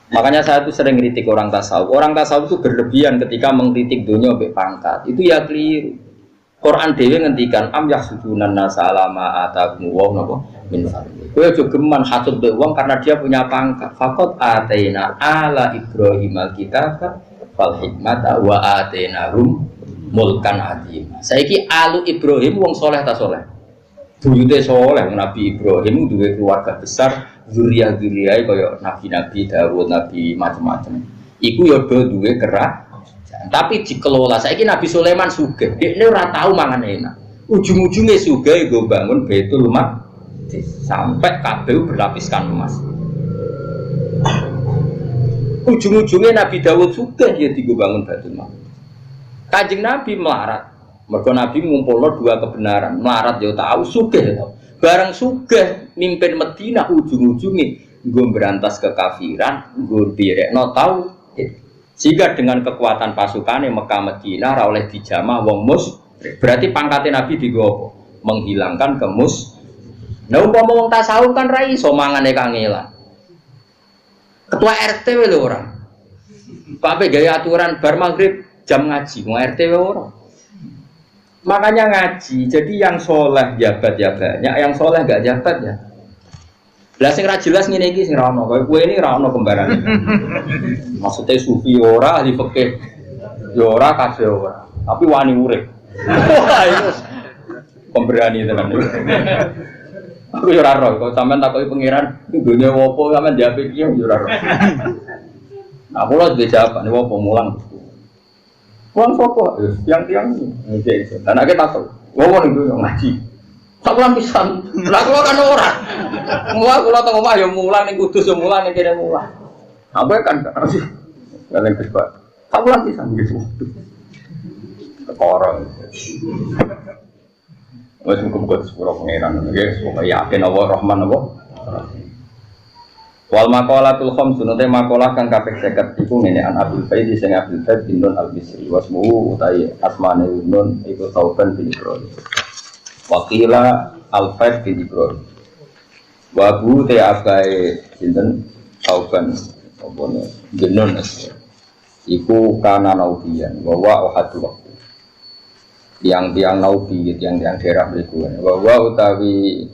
Speaker 1: Makanya saya tuh sering kritik orang tasawuf. Orang tasawuf itu berlebihan ketika mengkritik dunia mbek pangkat. Itu ya keliru. Quran dhewe ngendikan am yahsudunan nasalama atakum wa napa min fadli. Kowe aja geman hasud mbek wong karena dia punya pangkat. Faqat ataina ala Ibrahim al-kitaba wal hikmata wa atainahum mulkan azim. Saiki alu Ibrahim wong saleh ta saleh. Buyute saleh Nabi Ibrahim duwe keluarga besar, zuriya-zuriyae kaya nabi-nabi Daud, nabi macam-macam. Iku ya do duwe kerah. Tapi dikelola. Saiki Nabi Sulaiman sugih. Dekne ora tau mangan enak. Ujung-ujunge sugih nggo bangun Baitul Maqdis sampai kabeh berlapiskan emas. Ujung-ujunge Nabi Daud sugih ya dienggo bangun Baitul Maqdis. Kanjeng Nabi melarat. Mergo Nabi ngumpulno dua kebenaran. Melarat ya tahu, sugih ya tahu. Bareng sugih mimpin Madinah ujung-ujunge nggo berantas kekafiran, nggo direkno tauhid. Sehingga dengan kekuatan pasukannya Mekah Madinah ora oleh dijamah wong musyrik. Berarti pangkatnya Nabi digo menghilangkan kemus. Nah umpama wong tasawuf kan ra iso mangane kangelan. Ketua RT lho ora. Kabeh gawe aturan bar maghrib jam ngaji, wong RT ora. Makanya ngaji. Jadi yang soleh jabat ya banyak, yang soleh enggak jabat ya. Lah sing ra jelas ngene iki sing ra ono. Kowe ini ra ono kembarane. Maksudnya sufi ora, ahli fikih ya ora, kabeh ora. Tapi wani urip. Wah, itu pemberani tenan. Aku ya ora roh, kok sampean takoki pangeran, dunya opo sampean diape iki ya ora roh. Nah, kula dhewe jawaban opo mulang. Wong sapa? Tiang-tiang iki. Lah nek takok, wong niku ngaji. Sakulan pisan. Lah kula kan ora. Kula teng omah ya mulang ning Kudus ya mulang ning kene mulang. Apa kan sih? Kalian Gus Pak. Sakulan pisan gitu. Orang. Wes muga-muga sepuro pengeran nggih, supaya yakin Allah Rahman apa. Wal maqalatul khamsun te maqalah kang kaping 50 iku ngene an Abdul Faid sing Abdul Faid bin Nun al-Bisri wasmuhu utai asmane Nun iku Tauban bin Ibrahim. Wakila al-Faid bin Ibrahim. Wa bu te abae sinten Tauban opone bin Nun iku kana naubian wa wa ahadu waktu. Tiang-tiang naubi, tiang-tiang daerah mriku. Wa wa utawi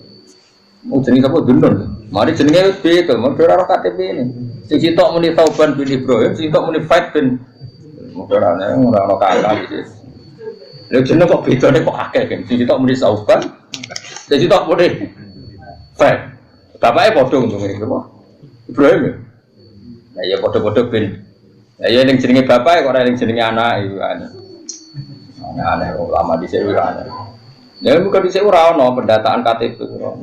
Speaker 1: jenenge sapa Nun. Mari jenenge beda, mau ora KTP ini. Sing sitok muni Tauban bin Ibrahim, sing sitok muni Faid bin ora ono kakak iki. Lha jeneng kok bedane kok akeh kan. Sing sitok muni Tauban, sing sitok muni Faid. Bapake padha ngono iki apa? Ibrahim ya. Lah ya padha-padha bin. Lah ya ning jenenge bapake kok ora ning jenenge anake iku aneh. Aneh ulama dhisik ora aneh. Ya bukan dhisik ora ono pendataan KTP ora.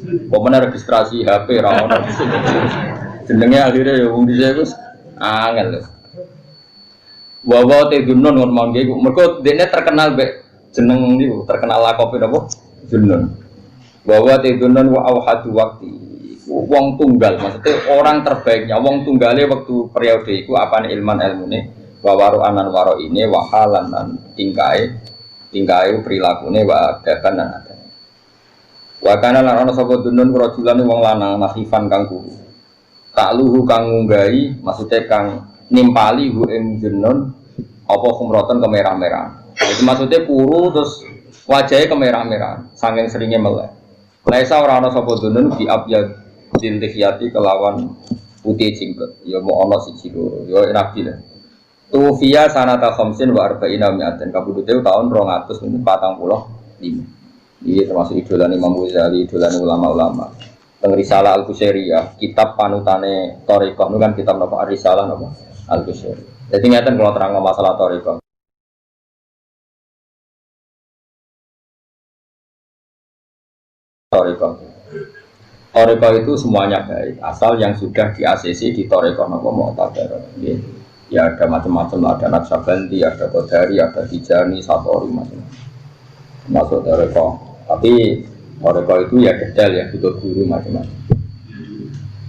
Speaker 1: Pokoknya registrasi HP rawan jenenge akhirnya ya wong dhisik wis angel. Wawa te Dunun ngomong nggih mergo dene terkenal mek jeneng niku terkenal lakope napa Dunun. Wawa te Dunun wa auhadu waqti. Wong tunggal maksudnya orang terbaiknya wong tunggale waktu periode iku apane ilman ilmune wa waru anan waro ini wa halan lan tingkae prilakune wa adaban lan adat. Wa kana lan ana sapa Dunun rajulan wong lanang mahifan kang guru. Takluhu kang ngunggahi maksudnya kang nimpali hu ing Dunun apa khumratan kemerah-merah. Itu maksudnya kuru terus wajahnya kemerah-merah saking seringnya melek. Laisa ora ana sapa Dunun di abyad dintihyati kelawan putih jingkut. Ya mau ana siji loro. Ya rabi lah. Tufiya sanata khamsin wa arba'ina mi'atin kabudute tahun 245. Ini termasuk idolan Imam Ghazali, idolan ulama-ulama. Teng Risalah Al-Qusairiyah, kitab panutane Thariqah, itu kan kitab apa Risalah apa Al-Qusairiyah. Jadi ngeten kalau terang masalah Thariqah. Thariqah itu semuanya baik, asal yang sudah di ACC di Thariqah apa Mu'tabar. Ya ada macam-macam, ada Naqsabandi, ada Qadari, ada Tijani, Satori macam-macam. Masuk Thariqah. Tapi Thariqah itu ya detail ya butuh guru macam-macam.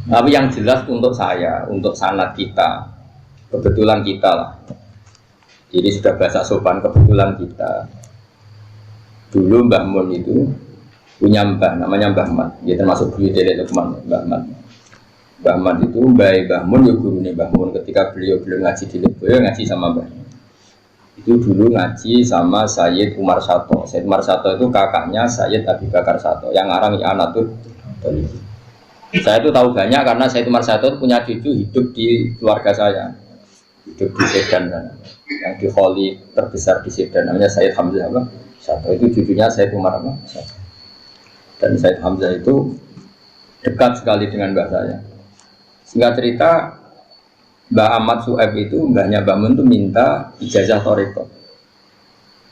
Speaker 1: Tapi yang jelas untuk saya, untuk sanad kita, kebetulan kita lah. Jadi sudah bahasa sopan kebetulan kita. Dulu Mbah Mun itu punya mbah namanya Mbah Mat. Dia termasuk beliau dari teman Mbah Mat. Mbah Mat itu Mbah Mun ya gurunya Mbah Mun ketika beliau ngaji di Leboyo ngaji sama Mbah. Itu dulu ngaji sama Sayyid Umar Sato. Sayyid Umar Sato itu kakaknya Sayyid Abi Bakar Sato yang ngarang I'anatul Talib. Saya itu tahu banyak karena Sayyid Umar Sato itu punya cucu hidup di keluarga saya, hidup di Sedan sana. Yang di Kholi terbesar di Sedan namanya Sayyid Hamzah Sato itu cucunya Sayyid Umar Sato. Dan Sayyid Hamzah itu dekat sekali dengan mbah saya. Singkat cerita Mbah Ahmad Su'eb itu, mbahnya Mbah Mun itu minta ijazah Thariqah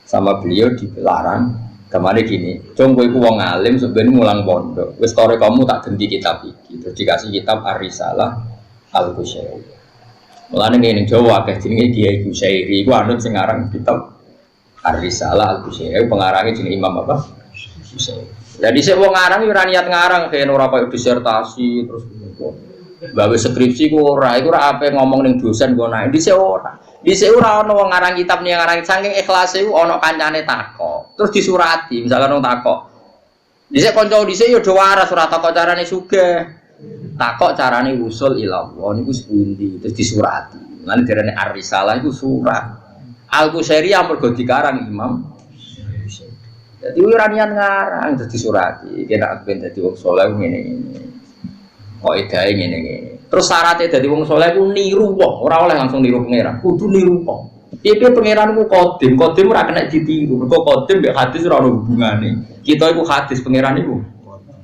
Speaker 1: sama beliau dilarang. Kemarin gini, cung kowe iku wong alim sebenarnya mulang pondok. Wis Thariqahmu tak ganti kitab iki. Terus dikasih kitab Ar-Risalah Al-Qusairi. Mulane ngene Jawa akeh jenenge Kiai Qusairi iku anut sing aran kitab Ar-Risalah Al-Qusairi pengarangnya jenenge Imam apa? Qusairi. Jadi sik wong ngarang ora niat ngarang kaya ora koyo disertasi terus gawe skripsi ku ora iku ora ape ngomong ning dosen kok nae dhisik ora. Dhisik ora ana wong ngarang kitab ning ngarang saking ikhlase ku ana kancane takok. Terus disurati, misalkan wong takok. Dhisik kanca dhisik ya do waras ora takok carane sugih. Takok carane usul ilallah niku sepundi terus disurati. Lan derene Ar-Risalah iku surat. Al-Qusairi mergo dikarang Imam. Jadi ora niat ngarang terus disurati. Kena ben dadi wong saleh ngene-ngene. Kok edahe ngene-ngene. Terus syaratnya dadi wong saleh ku niru wong, ora oleh langsung niru pangeran, kudu niru wong. Piye pangeran ku qadim ora kena ditiru. Mergo qadim mek hadis ora ono hubungane. Kita iku hadis pangeran iku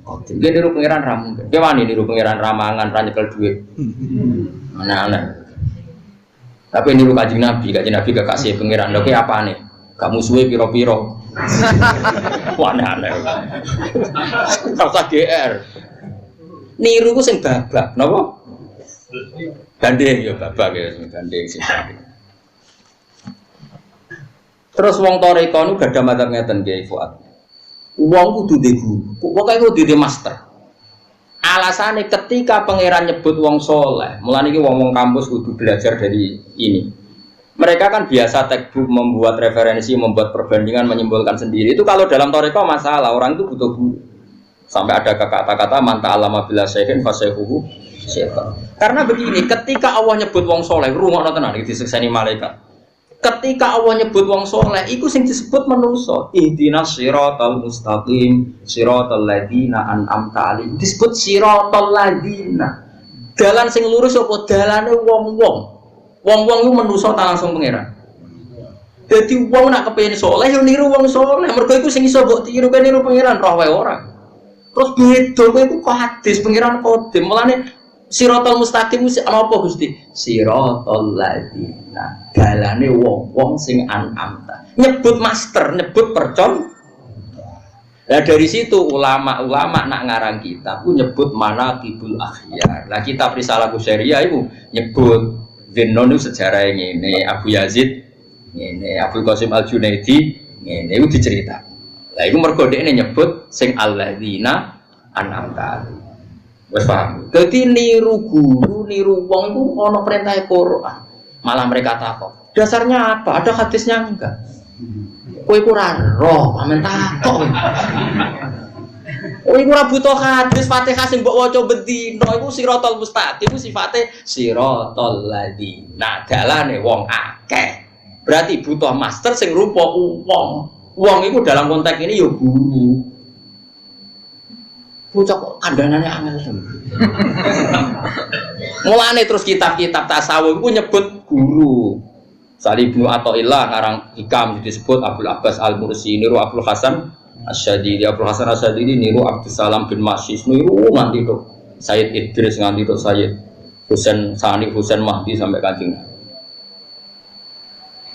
Speaker 1: qadim. Dia niru pangeran ra mungkin. Dia wani niru pangeran ramangan ra nyekel dhuwit. Ana-ana. Tapi niru Kanjeng Nabi gak kasih pangeran lho ki apane? Gak musuhe pira-pira. Wah aneh. Rasa GR. Niru ku sing babak, napa? Gandeng ya babak ya sing gandeng sing babak. Terus wong Thariqah niku gadah madzhab ngeten Kiai Fuad. Wong kudu duwe guru, pokoke kudu duwe master. Alasannya ketika pangeran nyebut wong soleh, mulane iki wong kampus kudu belajar dari ini. Mereka kan biasa textbook membuat referensi, membuat perbandingan, menyimpulkan sendiri. Itu kalau dalam thariqah masalah, orang itu butuh guru. Sampai ada kata-kata manta alama bila syaihin fasaihuhu syaitan. Karena begini, ketika Allah nyebut wong soleh, rungokno tenan iki disekseni malaikat. Ketika Allah nyebut wong soleh, itu sing disebut manusia. Ihdinas siratal mustaqim, siratal ladzina an'amta 'alaihim. Disebut siratal ladzina. Dalan sing lurus apa dalane wong-wong. Wong-wong itu manusia tak langsung pangeran. Jadi wong nak kepengin soleh yo niru wong soleh. Mergo iku sing iso mbok tiru kan niru pangeran roh wae ora. Terus beda kowe iku kok hadis pangeran kodim. Mulane siratal mustaqim apa Gusti? Siratal ladzina. Dalane wong-wong sing an'amta. Nyebut master, nyebut percon. Nah dari situ ulama-ulama nak ngarang kitab ku nyebut manaqibul akhyar. Lah kitab Risalah Qusyairia iku nyebut Zinnon itu sejarah yang ini, Abu Yazid ini, Abu Qasim Al-Junaidi ini, itu dicerita. Nah itu mergode ini nyebut sing alladzina an'amta. Wes paham? Jadi niru guru, niru wong itu ono perintah Quran. Malah mereka takut. Dasarnya apa? Ada hadisnya enggak? Kowe iku ora roh, amen takok. Kowe iku ora butuh hadis Fatihah sing mbok waca bendina iku siratal mustaqim, iku sifate siratal ladzina. Dalane wong akeh. Berarti butuh master sing rupa wong. Wong iku dalam konteks ini ya guru. Bocah kok kandhanane angel. Mulane terus kitab-kitab tasawuf iku nyebut guru. Salih Ibnu Athaillah ngarang hikam disebut Abdul Abbas Al-Mursi, niru Abdul Hasan Asy-Syadili, Abdul Hasan Asy-Syadili niru Abdus Salam bin Masyis, niru nganti to Sayyid Idris, nganti to Sayyid Husain Sani, Husain Mahdi sampai Kanjeng.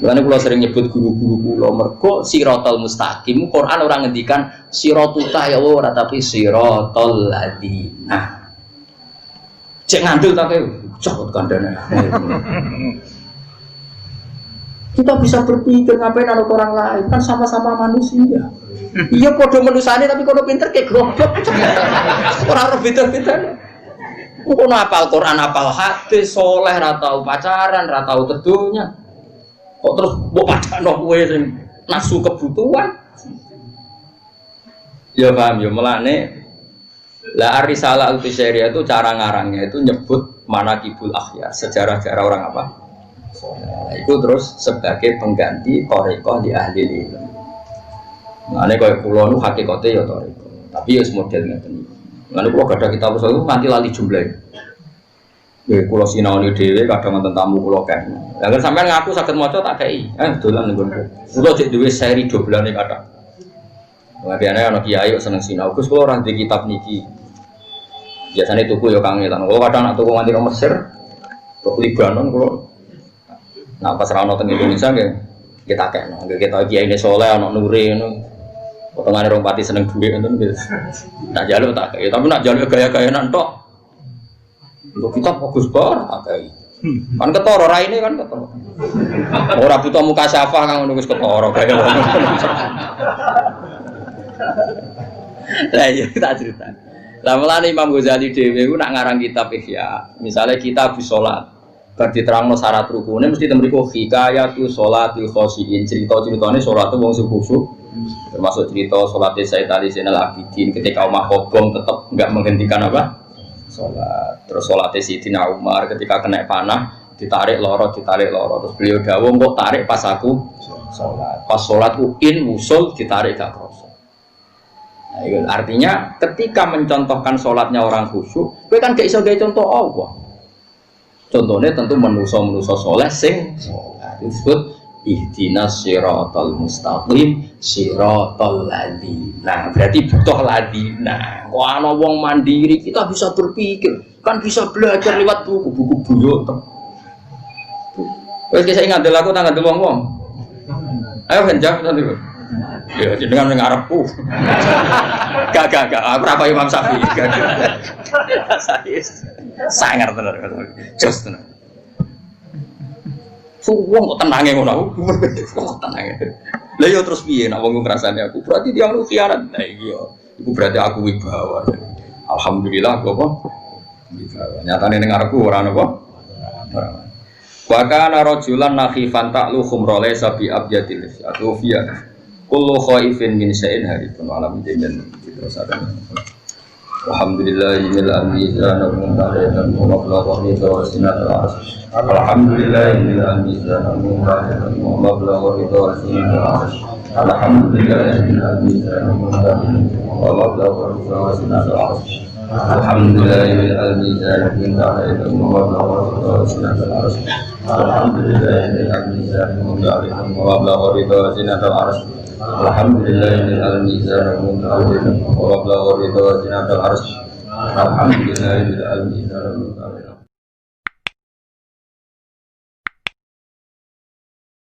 Speaker 1: Mulane kula sering nyebut guru-guru kula mergo siratal mustaqim Quran ora ngendikan siratuka ya ora tapi siratal ladzina. Cek ngandel ta kowe, cokot kandhane. Kita bisa berpikir ngapain anak orang lain kan sama-sama manusia. Iya podo manusiane tapi kono pinter kayak goblok. Ora beda-bedane. Kono hafal Quran, hafal hadis, soleh, ra tau pacaran, ra tau kedunya. Kok terus mbok padakno kowe sing nafsu kebutuhan. Ya paham ya mulane la Risalah Al-Qusyairia itu cara ngarangnya itu nyebut manaqibul akhyar, sejarah-sejarah orang apa? Nah, itu terus sebagai pengganti thariqah di ahli ilmu. Mane koyo kula nu hakikate ya thariqah, tapi ya model ngeten iki. Mane kula gadah kitab itu nanti lali jumlahe. Nggih kula sinaoni dhewe kadang wonten tamu kula kan. Lah kan sampean ngaku saged maca tak kei. Dolan nggonku. Kula cek duwe seri doblane kathah. Biasanya ana kiai seneng sinau. Gus kula ora ndek kitab niki. Biasane tuku ya kangelan. Kula kadang nak tuku nganti nang Mesir, tuku Libanon kula. Nah pas ra ono teng Indonesia nggih kita kekno. Nggih kita kiai ne saleh ana nure ngono. Potongane rong pati seneng dhuwit ngoten nggih. Tak njaluk tak kei, tapi nak njaluk gaya-gayanan tok. Lho kita fokus bar tak kei. Kan ketara raine kan ketara. Ora butuh muka syafah kang ngono wis ketara gaya wong. Lah iya tak cerita. Lah mulane Imam Ghazali dhewe ku nak ngarang kitab Ihya, misale kitab salat bar diterangno syarat rukune mesti temriku hikayatu sholatil khoshiin, cerita-ceritane salat wong sing khusyuk. Termasuk cerita salatnya Sayyid Ali Zainal Abidin ketika Umar Khobong tetap enggak menghentikan apa? Salat. Terus salatnya Sayyidina Umar ketika kena panah ditarik loro terus beliau dawuh kok tarik pas aku salat. Pas salatku wusul ditarik gak kroso. Nah, itu artinya ketika mencontohkan sholatnya orang khusyuk, kowe kan gak iso gawe contoh Allah. Contohnya tentu manusa-manusa saleh sing sholat. Disebut ihdinas siratal mustaqim siratal ladzina. Berarti butuh ladzina. Kok ana wong mandiri kita bisa berpikir, kan bisa belajar lewat buku-buku buyut. Wes saya ngandel aku tak ngandel wong-wong. Ayo henjak nanti. Ya jenengan ning ngarepku. Gak aku apa Imam Syafi'i. Sangar tenan. Jos tenan. Wong kok tenange ngono. Kok tenange. Lah yo terus piye nek wong ngrasane aku berarti dia anu khianat. Nah iya. Iku berarti aku wibawa. Alhamdulillah apa? Nyatane ning arepku ora napa? Ora. Wa kana rajulan nakhifan ta'lu khumrole sabi abyadil atufiyah. Kullu khaifin min syai'in harifun alam jamin terus ada. Alhamdulillahil mizan wa muntahidan wa mablagha ridha wa sinatul arsy. Alhamdulillahil mizan wa muntahidan wa mablagha ridha wa sinatul arsy. Alhamdulillahil mizan wa muntahidan wa mablagha ridha wa sinatul arsy. Alhamdulillahil mizan wa muntahidan wa mablagha ridha wa sinatul arsy. Alhamdulillahil mizan wa muntahidan wa mablagha ridha wa sinatul arsy. Alhamdulillahil mizan wa muntahidan wa mablagha ridha wa sinatul arsy. Alhamdulillahil mizan wa muntahidan